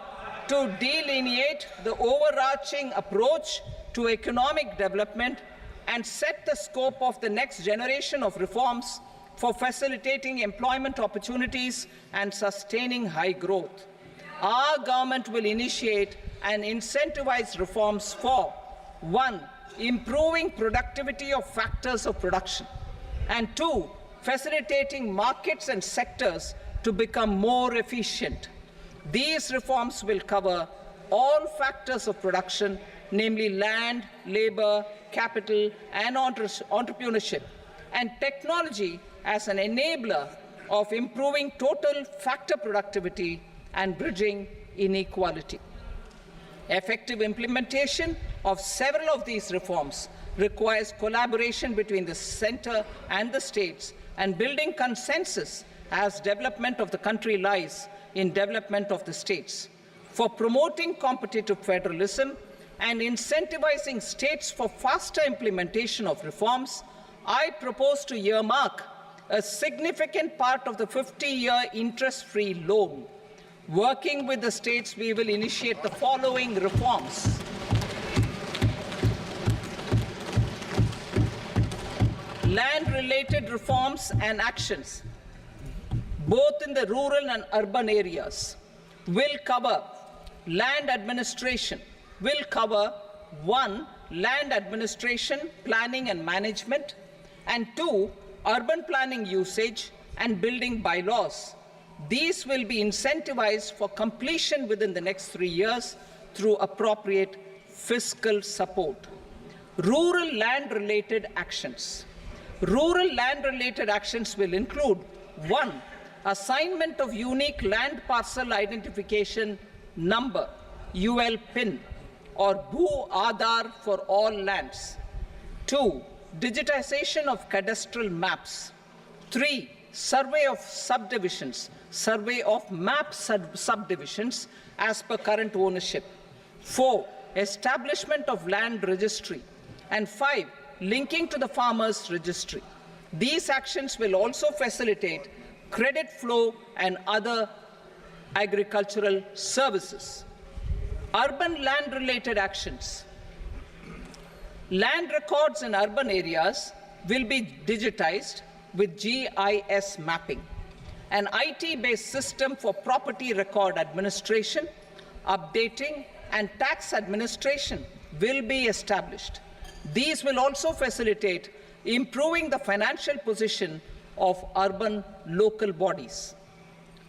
to delineate the overarching approach to economic development and set the scope of the next generation of reforms for facilitating employment opportunities and sustaining high growth. Our government will initiate and incentivize reforms for 1. Improving productivity of factors of production, and 2. Facilitating markets and sectors to become more efficient. These reforms will cover all factors of production, namely land, labor, capital, and entrepreneurship, and technology as an enabler of improving total factor productivity and bridging inequality. Effective implementation of several of these reforms requires collaboration between the center and the states, and building consensus as development of the country lies in development of the states. For promoting competitive federalism and incentivizing states for faster implementation of reforms, I propose to earmark a significant part of the 50-year interest-free loan. Working with the states, we will initiate the following reforms. Land-related reforms and actions, both in the rural and urban areas, will cover land administration, will cover 1. Land administration, planning and management, and 2. Urban planning usage and building bylaws. These will be incentivized for completion within the next 3 years through appropriate fiscal support. Rural land-related actions. Rural land-related actions will include 1. Assignment of unique land parcel identification number, UL PIN, or Bhu Aadhaar for all lands. 2. Digitization of cadastral maps. 3. Survey of subdivisions, survey of map subdivisions as per current ownership. 4. Establishment of land registry. And 5. Linking to the farmers registry. These actions will also facilitate credit flow and other agricultural services. Urban land-related actions. Land records in urban areas will be digitized with GIS mapping, an IT-based system for property record administration, updating and tax administration will be established. These will also facilitate improving the financial position of urban local bodies.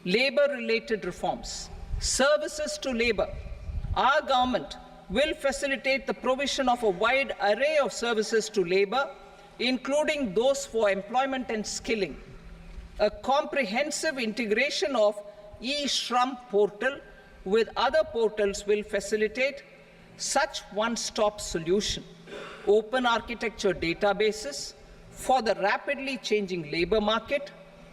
Labor-related reforms, services to labor. Our government will facilitate the provision of a wide array of services to labor, including those for employment and skilling. A comprehensive integration of e-Shram portal with other portals will facilitate such one-stop solution. Open architecture databases for the rapidly changing labor market,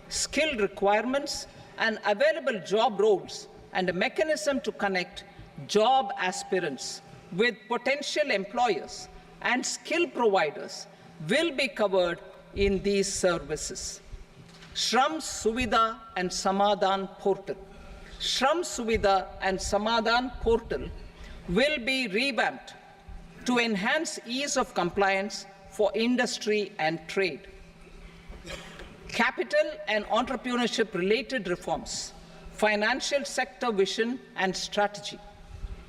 skill requirements, and available job roles, and a mechanism to connect job aspirants with potential employers and skill providers will be covered in these services. Shram Suvidha and Samadhan portal. Shram Suvidha and Samadhan portal will be revamped to enhance ease of compliance for industry and trade. Capital and entrepreneurship-related reforms, financial sector vision and strategy.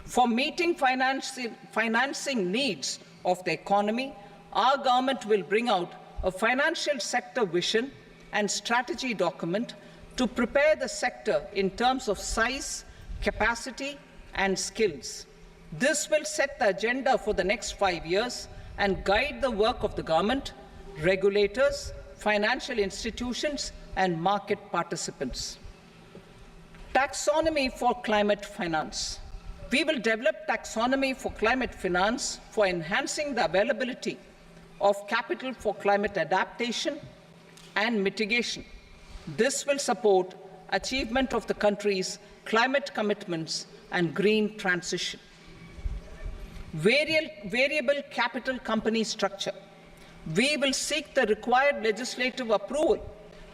For meeting financing needs of the economy, our government will bring out a financial sector vision and strategy document to prepare the sector in terms of size, capacity, and skills. This will set the agenda for the next 5 years and guide the work of the government, regulators, financial institutions, and market participants. Taxonomy for climate finance. We will develop taxonomy for climate finance for enhancing the availability of capital for climate adaptation and mitigation. This will support achievement of the country's climate commitments and green transition. Variable capital company structure. We will seek the required legislative approval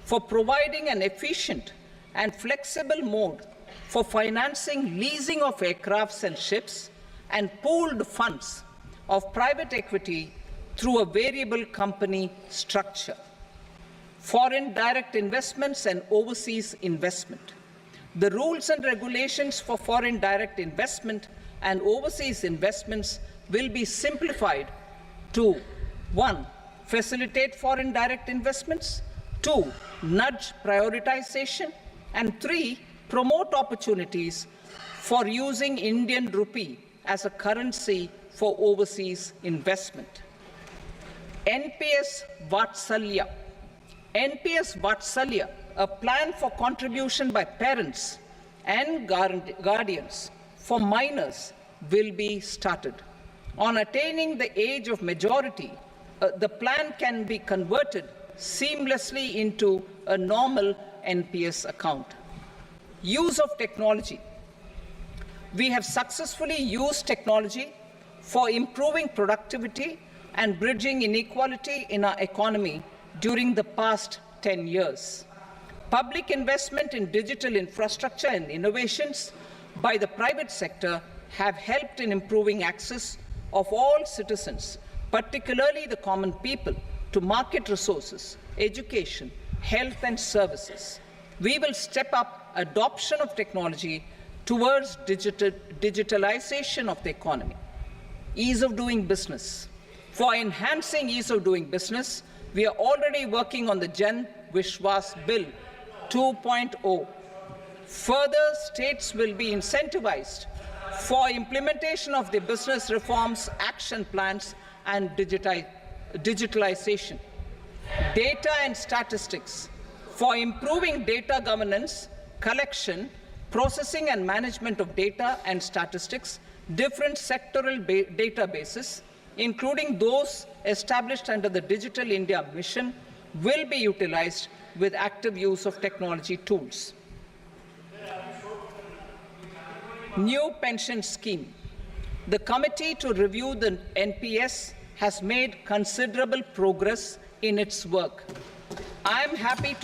for providing an efficient and flexible mode for financing leasing of aircrafts and ships and pooled funds of private equity through a variable company structure. Foreign direct investments and overseas investment. The rules and regulations for foreign direct investment and overseas investments will be simplified to 1. Facilitate foreign direct investments, 2. Nudge prioritization, and 3. Promote opportunities for using Indian rupee as a currency for overseas investment. NPS Vatsalya. NPS Vatsalya, a plan for contribution by parents and guardians for minors, will be started. On attaining the age of majority, the plan can be converted seamlessly into a normal NPS account. Use of technology. We have successfully used technology for improving productivity and bridging inequality in our economy during the past 10 years. Public investment in digital infrastructure and innovations by the private sector have helped in improving access of all citizens, particularly the common people, to market resources, education, health and services. We will step up adoption of technology towards digitalization of the economy. Ease of doing business. For enhancing ease of doing business, we are already working on the Jan Vishwas Bill 2.0. Further, states will be incentivized for implementation of the business reforms, action plans, and digitalization. Data and statistics. For improving data governance, collection, processing and management of data and statistics, different sectoral databases, including those established under the Digital India Mission, will be utilized with active use of technology tools. New pension scheme. The committee to review the NPS has made considerable progress in its work. I'm happy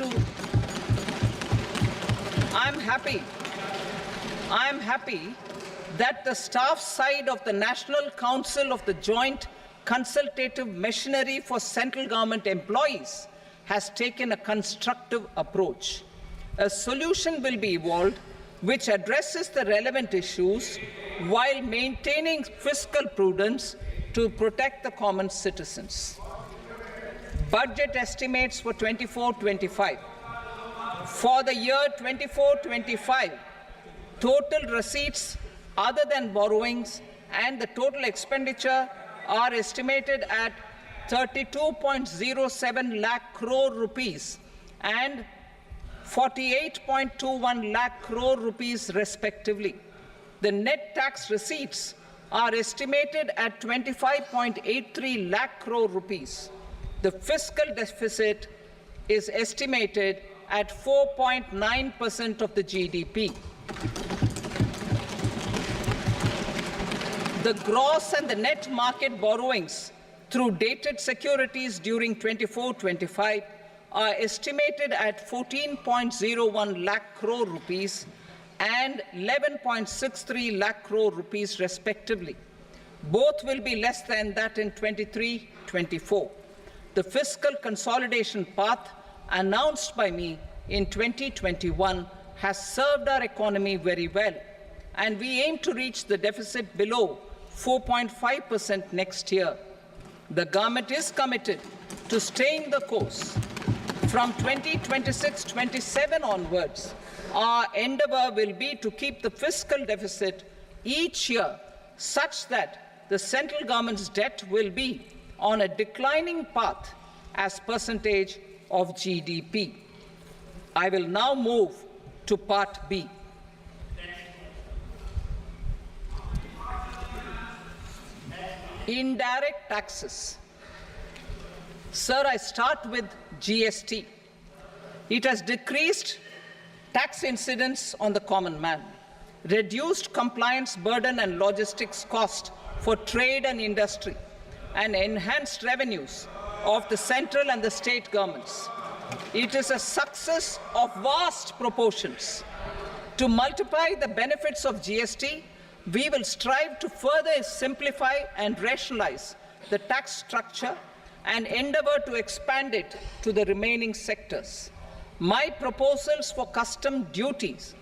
that the staff side of the National Council of the Joint Consultative Machinery for Central Government Employees has taken a constructive approach. A solution will be evolved which addresses the relevant issues while maintaining fiscal prudence to protect the common citizens. Budget estimates for 24-25. For the year 24-25, total receipts other than borrowings and the total expenditure are estimated at 32.07 lakh crore rupees and 48.21 lakh crore rupees respectively. The net tax receipts are estimated at 25.83 lakh crore rupees. The fiscal deficit is estimated at 4.9% of the GDP. The gross and the net market borrowings through dated securities during 24-25 are estimated at 14.01 lakh crore rupees and 11.63 lakh crore rupees respectively. Both will be less than that in 23-24. The fiscal consolidation path announced by me in 2021 has served our economy very well, and we aim to reach the deficit below 4.5% next year. The government is committed to staying the course. From 2026-27 onwards, our endeavor will be to keep the fiscal deficit each year such that the central government's debt will be on a declining path as percentage of GDP. I will now move to Part B. Indirect taxes. Sir, I start with GST. It has decreased tax incidence on the common man, reduced compliance burden and logistics cost for trade and industry, and enhanced revenues of the central and the state governments. It is a success of vast proportions. To multiply the benefits of GST, we will strive to further simplify and rationalize the tax structure and endeavor to expand it to the remaining sectors. My proposals for customs duties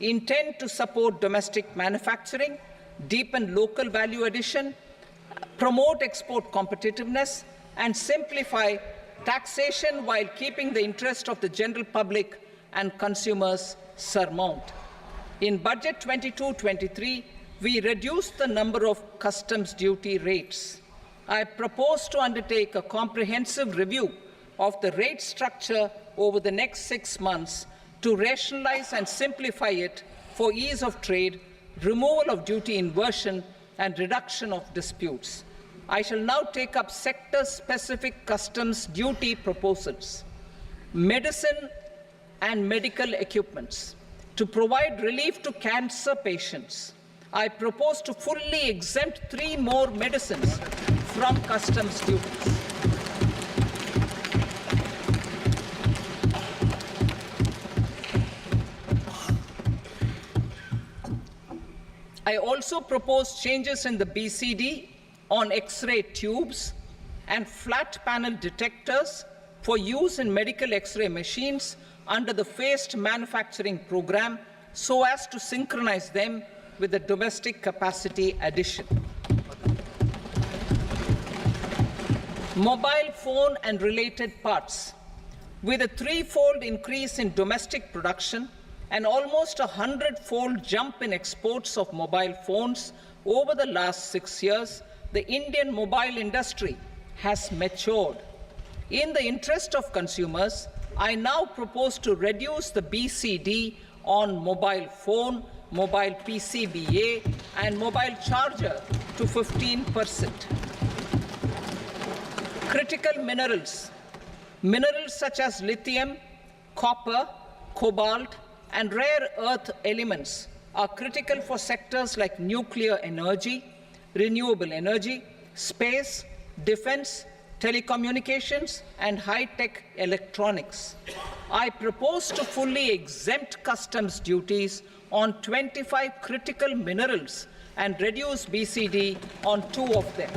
intend to support domestic manufacturing, deepen local value addition, promote export competitiveness, and simplify taxation while keeping the interest of the general public and consumers surmount. In Budget 22-23, we reduced the number of customs duty rates. I propose to undertake a comprehensive review of the rate structure over the next 6 months to rationalize and simplify it for ease of trade, removal of duty inversion, and reduction of disputes. I shall now take up sector-specific customs duty proposals. Medicine and medical equipments. To provide relief to cancer patients, I propose to fully exempt 3 more medicines from customs duties. I also propose changes in the BCD on X-ray tubes and flat panel detectors for use in medical X-ray machines under the phased manufacturing program so as to synchronize them with the domestic capacity addition. Mobile phone and related parts. With a 3-fold increase in domestic production and almost a 100-fold jump in exports of mobile phones over the last 6 years, the Indian mobile industry has matured. In the interest of consumers, I now propose to reduce the BCD on mobile phone, mobile PCBA, and mobile charger to 15%. Critical minerals. Minerals such as lithium, copper, cobalt, and rare earth elements are critical for sectors like nuclear energy, renewable energy, space, defense, telecommunications, and high-tech electronics. I propose to fully exempt customs duties on 25 critical minerals and reduce BCD on 2 of them.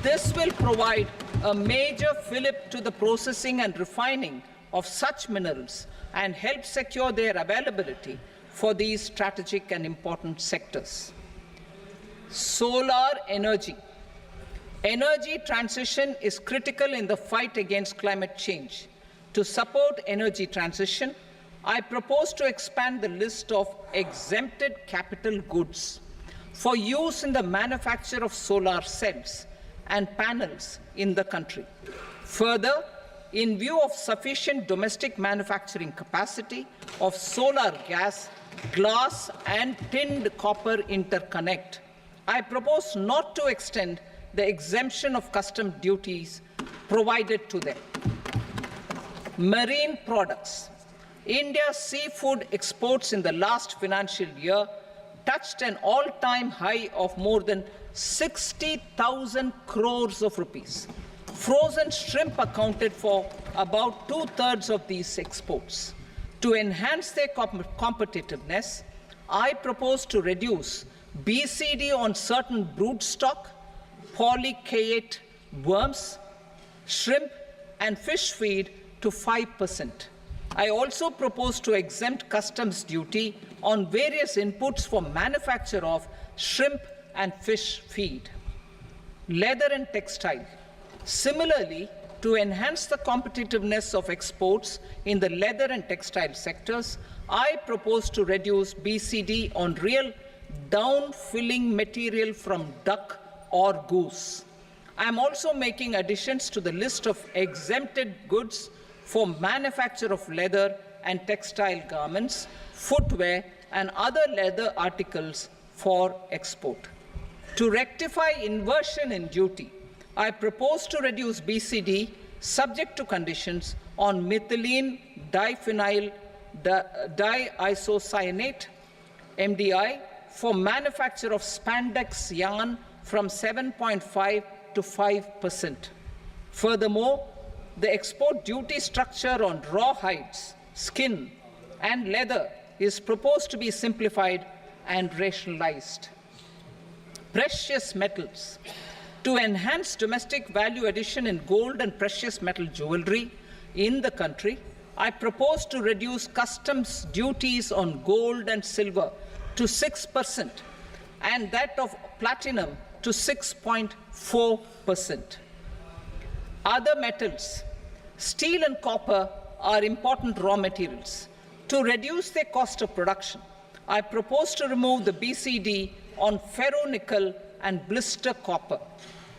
This will provide a major fillip to the processing and refining of such minerals and help secure their availability for these strategic and important sectors. Solar energy. Energy transition is critical in the fight against climate change. To support energy transition, I propose to expand the list of exempted capital goods for use in the manufacture of solar cells and panels in the country. Further, in view of sufficient domestic manufacturing capacity of solar gas, glass and tinned copper interconnect, I propose not to extend the exemption of custom duties provided to them. Marine products. India's seafood exports in the last financial year touched an all-time high of more than 60,000 crores of rupees. Frozen shrimp accounted for about 2/3 of these exports. To enhance their competitiveness, I propose to reduce BCD on certain broodstock, polychaete worms, shrimp and fish feed to 5%. I also propose to exempt customs duty on various inputs for manufacture of shrimp and fish feed. Leather and textile. Similarly, to enhance the competitiveness of exports in the leather and textile sectors, I propose to reduce BCD on real down-filling material from duck or goose. I am also making additions to the list of exempted goods for manufacture of leather and textile garments, footwear, and other leather articles for export. To rectify inversion in duty, I propose to reduce BCD subject to conditions on methylene diphenyl diisocyanate (MDI) for manufacture of spandex yarn from 7.5 to 5%. Furthermore, the export duty structure on raw hides, skin, and leather is proposed to be simplified and rationalized. Precious metals. To enhance domestic value addition in gold and precious metal jewelry in the country, I propose to reduce customs duties on gold and silver to 6% and that of platinum to 6.4%. Other metals. Steel and copper are important raw materials. To reduce their cost of production, I propose to remove the BCD on ferronickel and blister copper.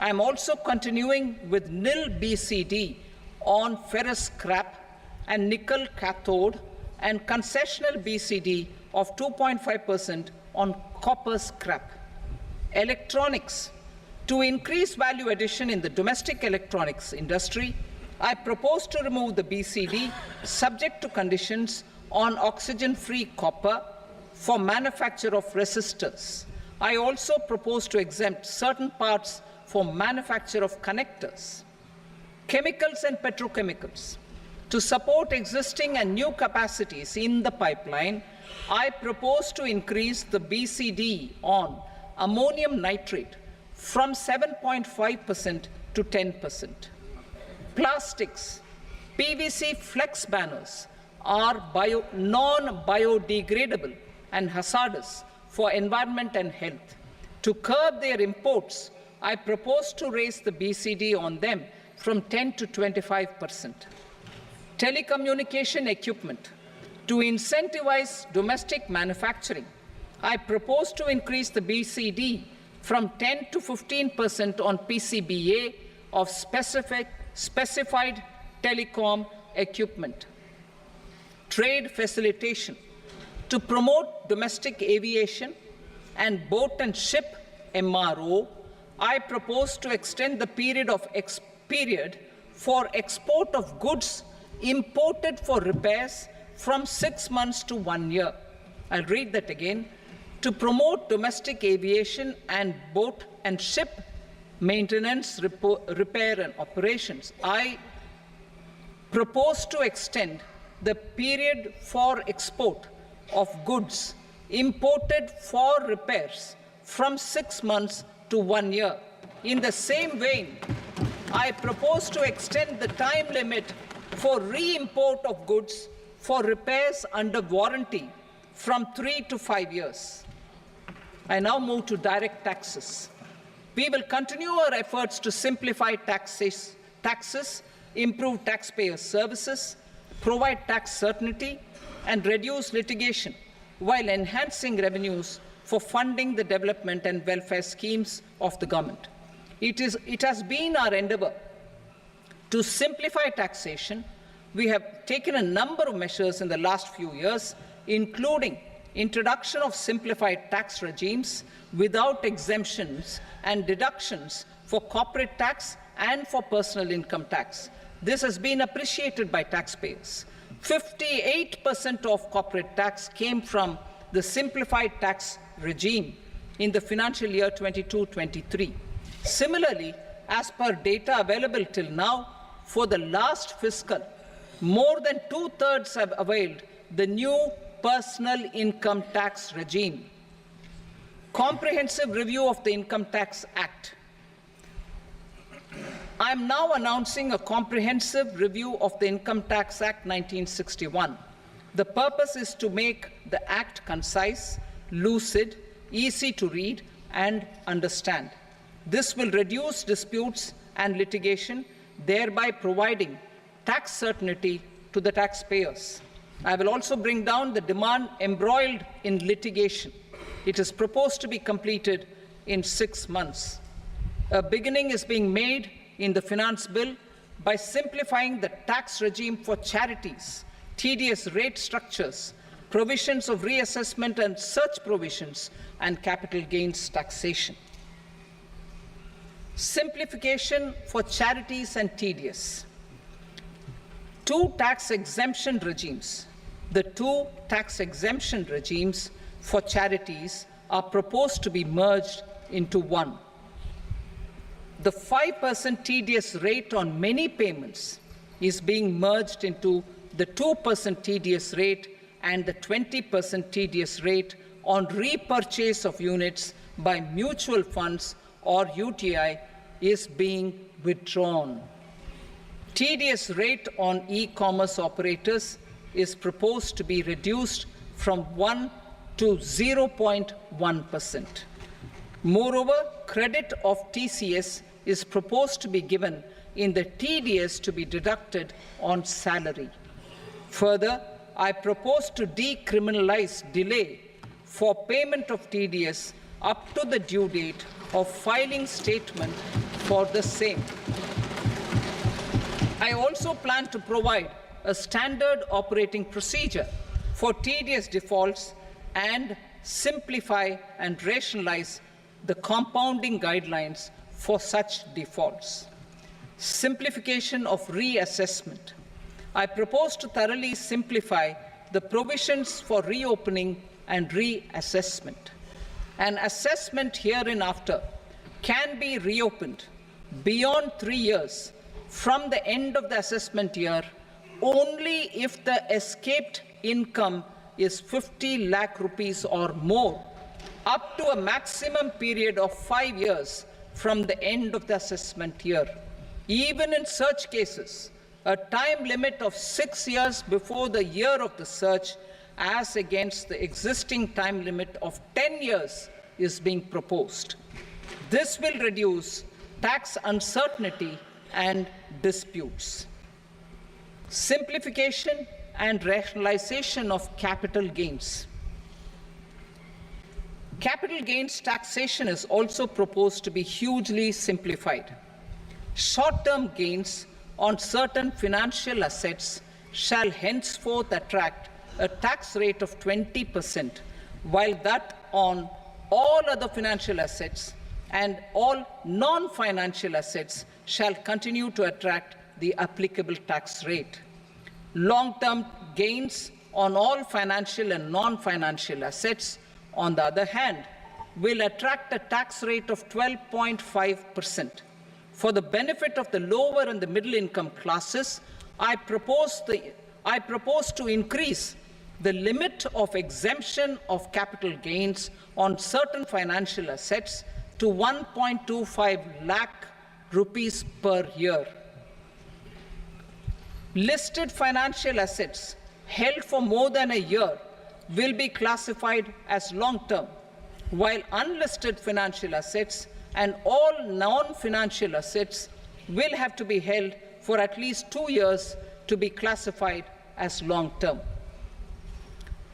I am also continuing with nil BCD on ferrous scrap and nickel cathode and concessional BCD of 2.5% on copper scrap. Electronics. To increase value addition in the domestic electronics industry, I propose to remove the BCD subject to conditions on oxygen-free copper for manufacture of resistors. I also propose to exempt certain parts for manufacture of connectors. Chemicals and petrochemicals. To support existing and new capacities in the pipeline, I propose to increase the BCD on ammonium nitrate from 7.5% to 10%. Plastics. PVC flex banners are non-biodegradable and hazardous for environment and health. To curb their imports, I propose to raise the BCD on them from 10 to 25%. Telecommunication equipment. To incentivize domestic manufacturing, I propose to increase the BCD from 10 to 15% on PCBA of specified telecom equipment. Trade facilitation. To promote domestic aviation and boat and ship MRO, I propose to extend the period for export of goods imported for repairs from 6 months to 1 year. I'll read that again. To promote domestic aviation and boat and ship maintenance, repair and operations, I propose to extend the period for export of goods imported for repairs from 6 months to 1 year. In the same vein, I propose to extend the time limit for re-import of goods for repairs under warranty from 3 to 5 years. I now move to direct taxes. We will continue our efforts to simplify taxes, improve taxpayer services, provide tax certainty, and reduce litigation while enhancing revenues for funding the development and welfare schemes of the government. It has been our endeavour to simplify taxation. We have taken a number of measures in the last few years, including introduction of simplified tax regimes without exemptions and deductions for corporate tax and for personal income tax. This has been appreciated by taxpayers. 58% of corporate tax came from the simplified tax regime in the financial year 22-23. Similarly, as per data available till now, for the last fiscal, more than 2/3 have availed the new personal income tax regime. Comprehensive review of the Income Tax Act. I am now announcing a comprehensive review of the Income Tax Act 1961. The purpose is to make the Act concise, lucid, easy to read and understand. This will reduce disputes and litigation, thereby providing tax certainty to the taxpayers. I will also bring down the demand embroiled in litigation. It is proposed to be completed in 6 months. A beginning is being made in the Finance Bill by simplifying the tax regime for charities, tedious rate structures, provisions of reassessment and search provisions, and capital gains taxation. Simplification for charities and tedious. Two tax exemption regimes. The two tax exemption regimes for charities are proposed to be merged into one. The 5% tedious rate on many payments is being merged into the 2% tedious rate, and the 20% tedious rate on repurchase of units by mutual funds or UTI is being withdrawn. Tedious rate on e-commerce operators is proposed to be reduced from 1 to 0.1%. Moreover, credit of TCS is proposed to be given in the TDS to be deducted on salary. Further, I propose to decriminalize delay for payment of TDS up to the due date of filing statement for the same. I also plan to provide a standard operating procedure for TDS defaults and simplify and rationalize the compounding guidelines for such defaults. Simplification of reassessment. I propose to thoroughly simplify the provisions for reopening and reassessment. An assessment hereinafter can be reopened beyond 3 years from the end of the assessment year only if the escaped income is 50 lakh rupees or more, up to a maximum period of 5 years from the end of the assessment year. Even in such cases, a time limit of 6 years before the year of the search, as against the existing time limit of 10 years, is being proposed. This will reduce tax uncertainty and disputes. Simplification and rationalization of capital gains. Capital gains taxation is also proposed to be hugely simplified. Short-term gains on certain financial assets shall henceforth attract a tax rate of 20%, while that on all other financial assets and all non-financial assets shall continue to attract the applicable tax rate. Long-term gains on all financial and non-financial assets, on the other hand, will attract a tax rate of 12.5%. For the benefit of the lower and the middle income classes, I propose to increase the limit of exemption of capital gains on certain financial assets to 1.25 lakh rupees per year. Listed financial assets held for more than a year will be classified as long-term, while unlisted financial assets and all non-financial assets will have to be held for at least 2 years to be classified as long-term.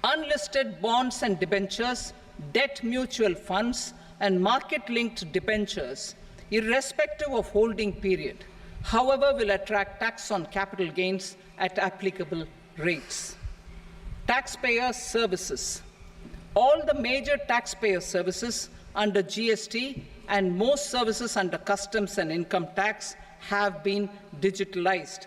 Unlisted bonds and debentures, debt mutual funds, and market-linked debentures, irrespective of holding period, however, will attract tax on capital gains at applicable rates. Taxpayer services. All the major taxpayer services under GST and most services under customs and income tax have been digitalized.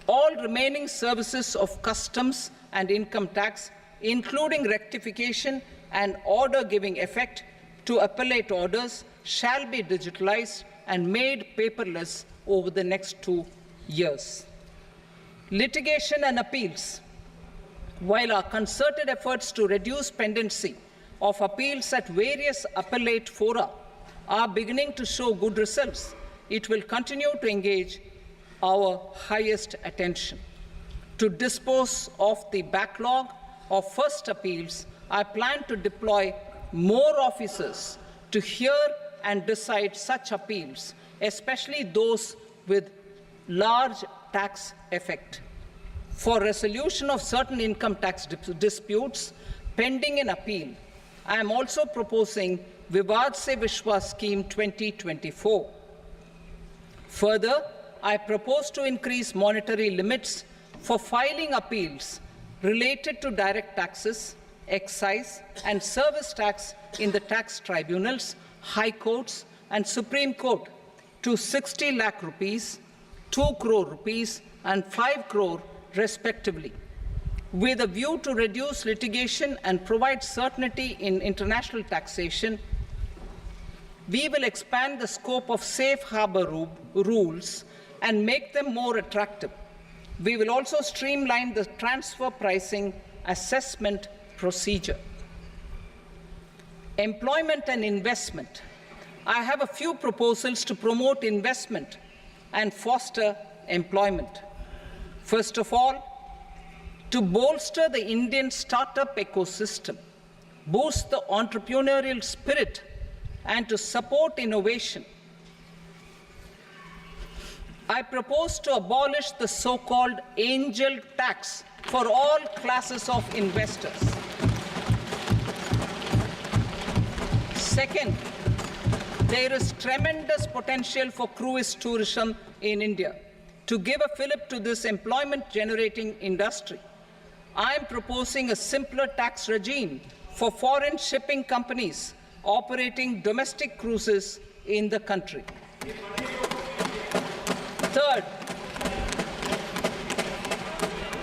All remaining services of customs and income tax, including rectification and order giving effect to appellate orders, shall be digitalized and made paperless over the next 2 years. Litigation and appeals. While our concerted efforts to reduce pendency of appeals at various appellate fora are beginning to show good results, it will continue to engage our highest attention. To dispose of the backlog of first appeals, I plan to deploy more officers to hear and decide such appeals, especially those with large tax effect. For resolution of certain income tax disputes pending in appeal, I am also proposing Vivad Se Vishwas Scheme 2024. Further, I propose to increase monetary limits for filing appeals related to direct taxes, excise, and service tax in the tax tribunals, high courts, and Supreme Court to 60 lakh rupees, 2 crore rupees, and 5 crore respectively, with a view to reduce litigation and provide certainty in international taxation. We will expand the scope of safe harbor rules and make them more attractive. We will also streamline the transfer pricing assessment procedure. Employment and investment. I have a few proposals to promote investment and foster employment. First of all, to bolster the Indian startup ecosystem, boost the entrepreneurial spirit, and to support innovation, I propose to abolish the so-called angel tax for all classes of investors. Second, there is tremendous potential for cruise tourism in India. To give a fillip to this employment-generating industry, I am proposing a simpler tax regime for foreign shipping companies operating domestic cruises in the country. Third,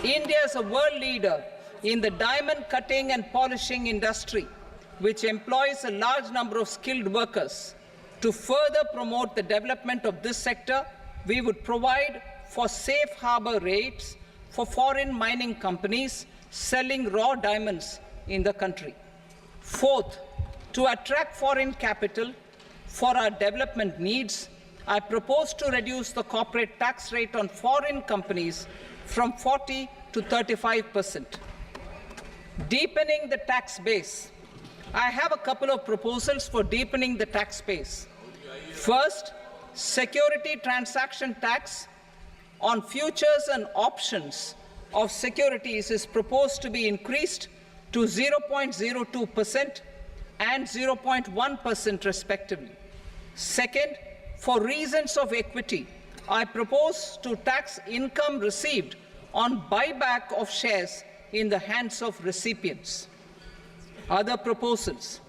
India is a world leader in the diamond cutting and polishing industry, which employs a large number of skilled workers. To further promote the development of this sector, we would provide for safe harbor rates for foreign mining companies selling raw diamonds in the country. Fourth, to attract foreign capital for our development needs, I propose to reduce the corporate tax rate on foreign companies from 40 to 35%. Deepening the tax base. I have a couple of proposals for deepening the tax base. First, security transaction tax on futures and options of securities is proposed to be increased to 0.02% and 0.1% respectively. Second, for reasons of equity, I propose to tax income received on buyback of shares in the hands of recipients. Other proposals: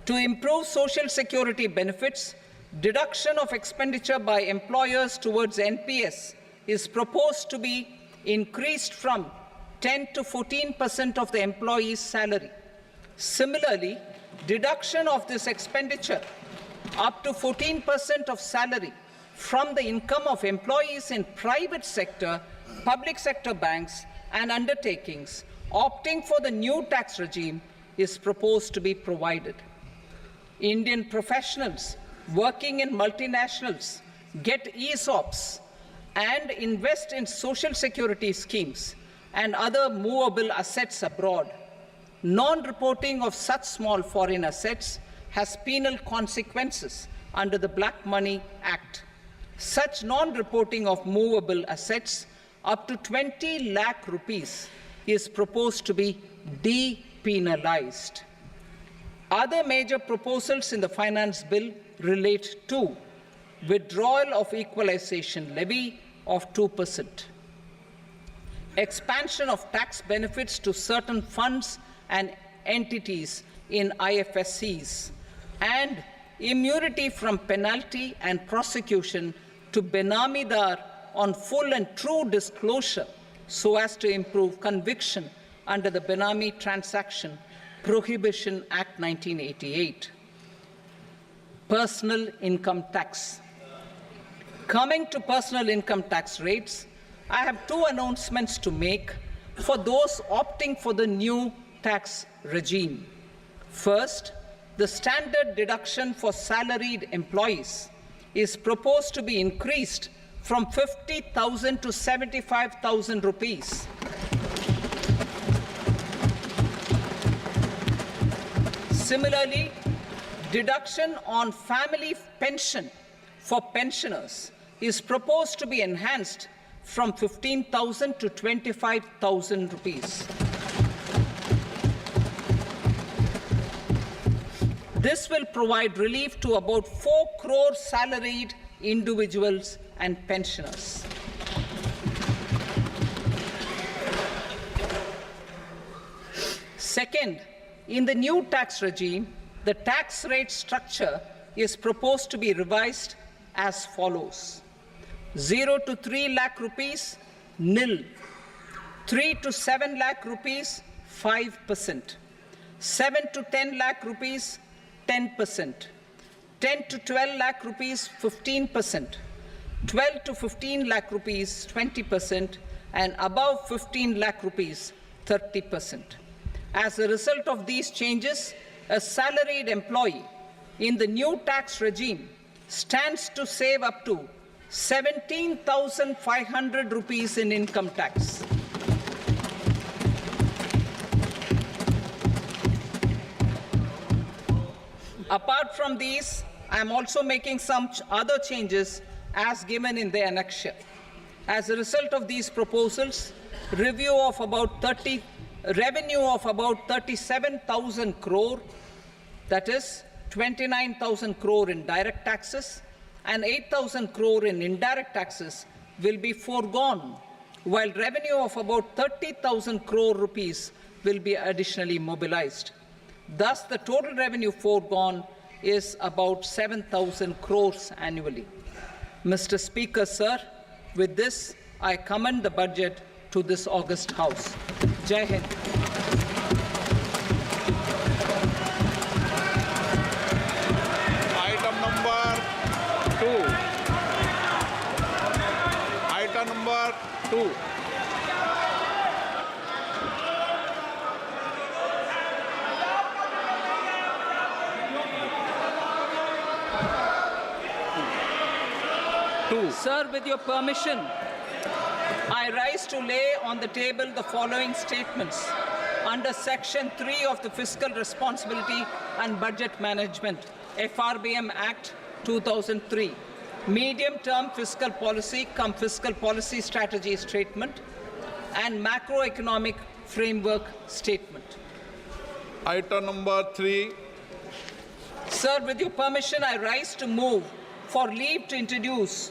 to improve social security benefits, deduction of expenditure by employers towards NPS is proposed to be increased from 10 to 14% of the employee's salary. Similarly, deduction of this expenditure up to 14% of salary from the income of employees in private sector, public sector banks, and undertakings opting for the new tax regime is proposed to be provided. Indian professionals working in multinationals get ESOPs and invest in social security schemes and other movable assets abroad. Non-reporting of such small foreign assets has penal consequences under the Black Money Act. Such non-reporting of movable assets up to 20 lakh rupees is proposed to be depenalized. Other major proposals in the finance bill relate to withdrawal of equalization levy of 2%, expansion of tax benefits to certain funds and entities in IFSCs, and immunity from penalty and prosecution to Benamidar on full and true disclosure so as to improve conviction under the Benami Transaction Prohibition Act 1988. Personal income tax. Coming to personal income tax rates, I have two announcements to make for those opting for the new tax regime. First, the standard deduction for salaried employees is proposed to be increased from 50,000 to 75,000 rupees. Similarly, deduction on family pension for pensioners is proposed to be enhanced from 15,000 to 25,000 rupees. This will provide relief to about 4 crore salaried individuals and pensioners. Second, in the new tax regime, the tax rate structure is proposed to be revised as follows: 0 to 3 lakh rupees, nil; 3 to 7 lakh rupees, 5%; 7 to 10 lakh rupees, 10%; 10 to 12 lakh rupees, 15%; 12 to 15 lakh rupees, 20%; and above 15 lakh rupees, 30%. As a result of these changes, a salaried employee in the new tax regime stands to save up to 17,500 rupees in income tax. Apart from these, I am also making some other changes as given in the annexure. As a result of these proposals, revenue of about 37,000 crore, that is 29,000 crore in direct taxes and 8,000 crore in indirect taxes, will be foregone, while revenue of about 30,000 crore rupees will be additionally mobilized. Thus, the total revenue foregone is about 7,000 crores annually. Mr. Speaker, sir, with this, I commend the budget to this august House. Jai Hind. Item number 2. Item number 2. Sir, with your permission, I rise to lay on the table the following statements under Section 3 of the Fiscal Responsibility and Budget Management, FRBM Act 2003, Medium-Term Fiscal Policy cum Fiscal Policy Strategy Statement, and Macroeconomic Framework Statement. Item number 3. Sir, with your permission, I rise to move for leave to introduce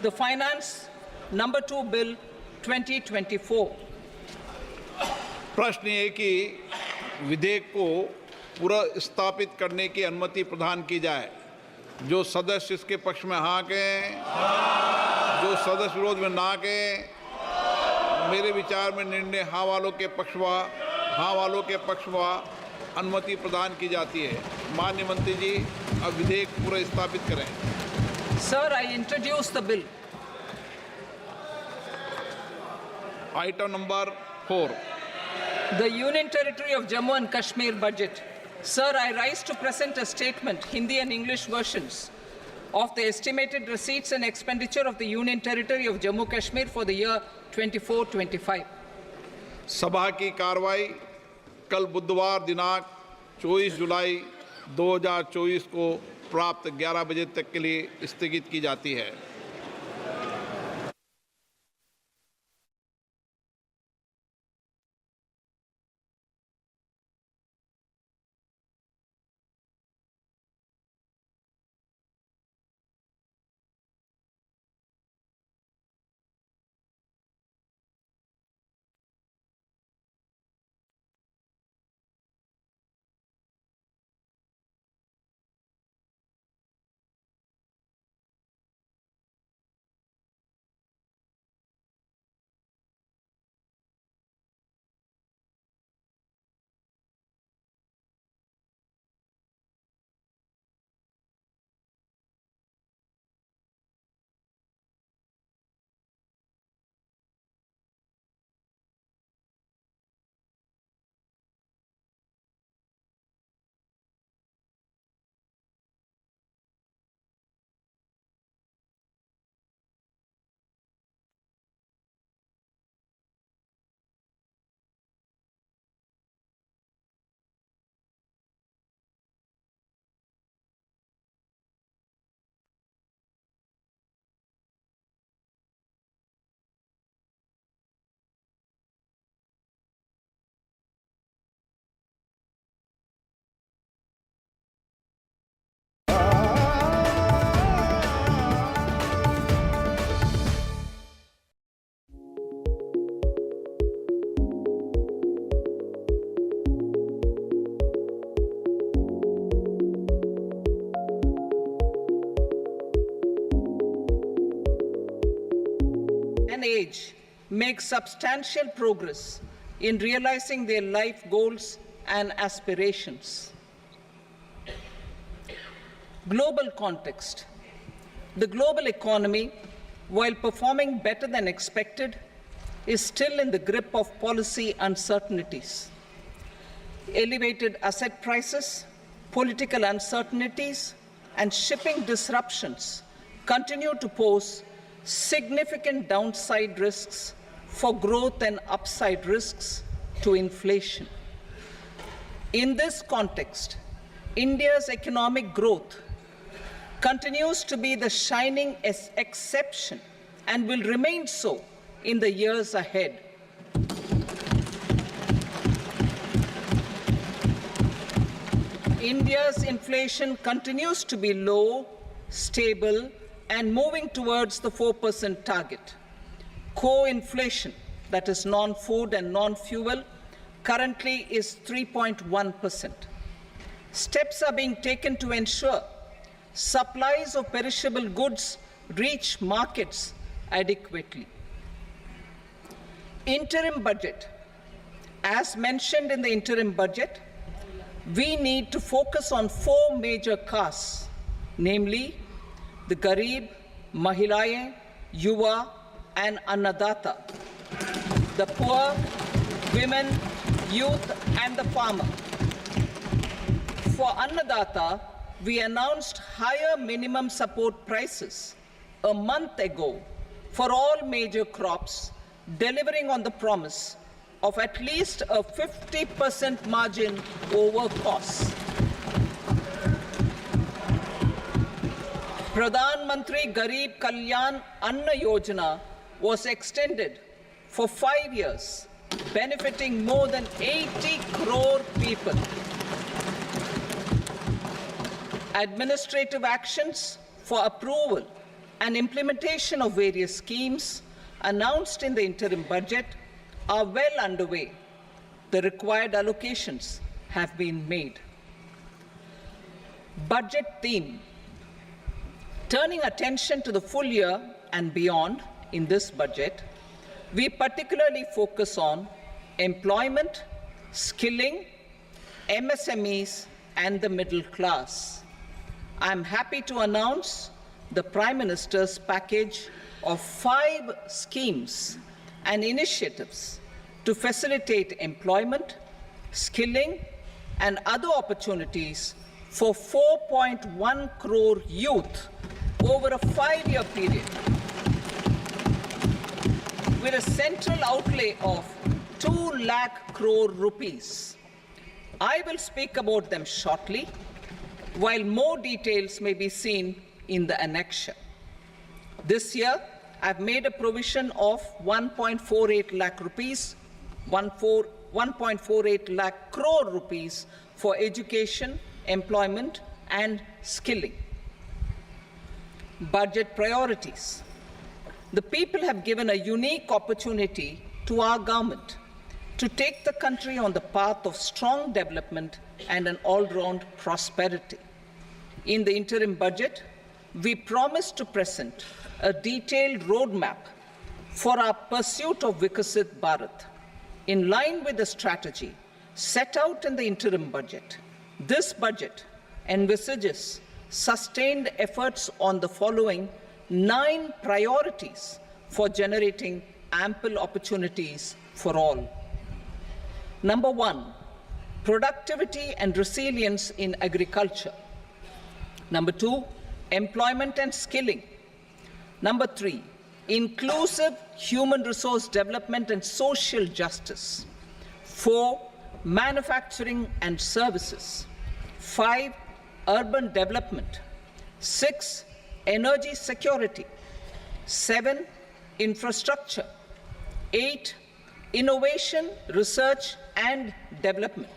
the Finance Number 2 Bill 2024. प्रश्न ये कि विधेयक को पुनर्स्थापित करने की अनुमति प्रदान की जाए। जो सदस्य इसके पक्ष में हाँ कहें, जो सदस्य विरोध में ना कहें। मेरे विचार में निर्णय हाँ वालों के पक्ष में अनुमति प्रदान की जाती है। माननीय मंत्री जी, अब विधेयक पुनर्स्थापित करें। Sir, I introduce the bill. Item number 4. The Union Territory of Jammu and Kashmir budget. Sir, I rise to present a statement, Hindi and English versions, of the estimated receipts and expenditure of the Union Territory of Jammu Kashmir for the year 24-25. सभा की कार्रवाई कल बुधवार दिनांक 24 जुलाई 2024 को प्राप्त 11 बजे तक के लिए स्थगित की जाती है। Age make substantial progress in realizing their life goals and aspirations. Global context. The global economy, while performing better than expected, is still in the grip of policy uncertainties. Elevated asset prices, political uncertainties, and shipping disruptions continue to pose significant downside risks for growth and upside risks to inflation. In this context, India's economic growth continues to be the shining exception and will remain so in the years ahead. India's inflation continues to be low, stable, and moving towards the 4% target. Core inflation, that is non-food and non-fuel, currently is 3.1%. Steps are being taken to ensure supplies of perishable goods reach markets adequately. Interim budget. As mentioned in the interim budget, we need to focus on 4 major castes, namely the Garib, Mahilaye, Yuva, and Annadata, the poor, women, youth, and the farmer. For Annadata, we announced higher minimum support prices a month ago for all major crops, delivering on the promise of at least a 50% margin over costs. Pradhan Mantri Garib Kalyan Anna Yojana was extended for 5 years, benefiting more than 80 crore people. Administrative actions for approval and implementation of various schemes announced in the interim budget are well underway. The required allocations have been made. Budget theme. Turning attention to the full year and beyond in this budget, we particularly focus on employment, skilling, MSMEs, and the middle class. I'm happy to announce the Prime Minister's package of 5 schemes and initiatives to facilitate employment, skilling, and other opportunities for 4.1 crore youth over a 5-year period with a central outlay of 2 lakh crore rupees. I will speak about them shortly, while more details may be seen in the annexure. This year, I've made a provision of 1.48 lakh rupees, 1.48 lakh crore rupees for education, employment, and skilling. Budget priorities. The people have given a unique opportunity to our government to take the country on the path of strong development and an all-round prosperity. In the interim budget, we promised to present a detailed roadmap for our pursuit of Vikasit Bharat. In line with the strategy set out in the interim budget, this budget envisages sustained efforts on the following 9 priorities for generating ample opportunities for all. Number 1, productivity and resilience in agriculture. Number 2, employment and skilling. Number 3, inclusive human resource development and social justice. 4, manufacturing and services. 5, urban development. 6, energy security. 7, infrastructure. 8, innovation, research and development.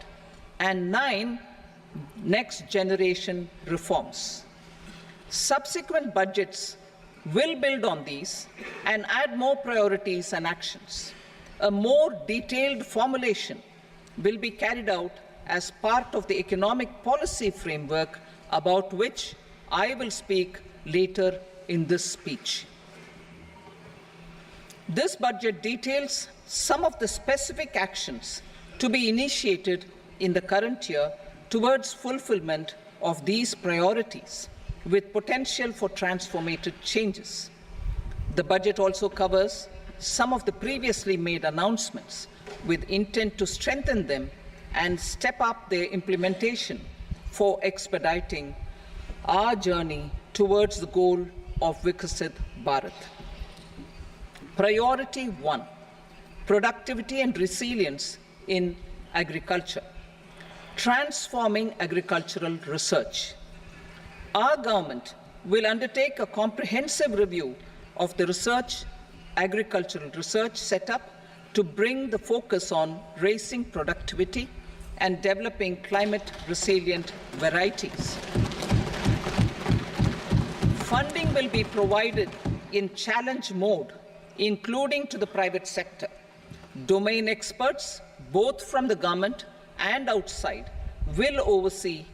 And 9, next generation reforms. Subsequent budgets will build on these and add more priorities and actions. A more detailed formulation will be carried out as part of the economic policy framework about which I will speak later in this speech. This budget details some of the specific actions to be initiated in the current year towards fulfillment of these priorities, with potential for transformative changes. The budget also covers some of the previously made announcements with intent to strengthen them and step up their implementation for expediting our journey towards the goal of Vikasit Bharat. Priority 1, productivity and resilience in agriculture. Transforming agricultural research. Our government will undertake a comprehensive review of the agricultural research setup to bring the focus on raising productivity and developing climate-resilient varieties. Funding will be provided in challenge mode, including to the private sector. Domain experts, both from the government and outside, will oversee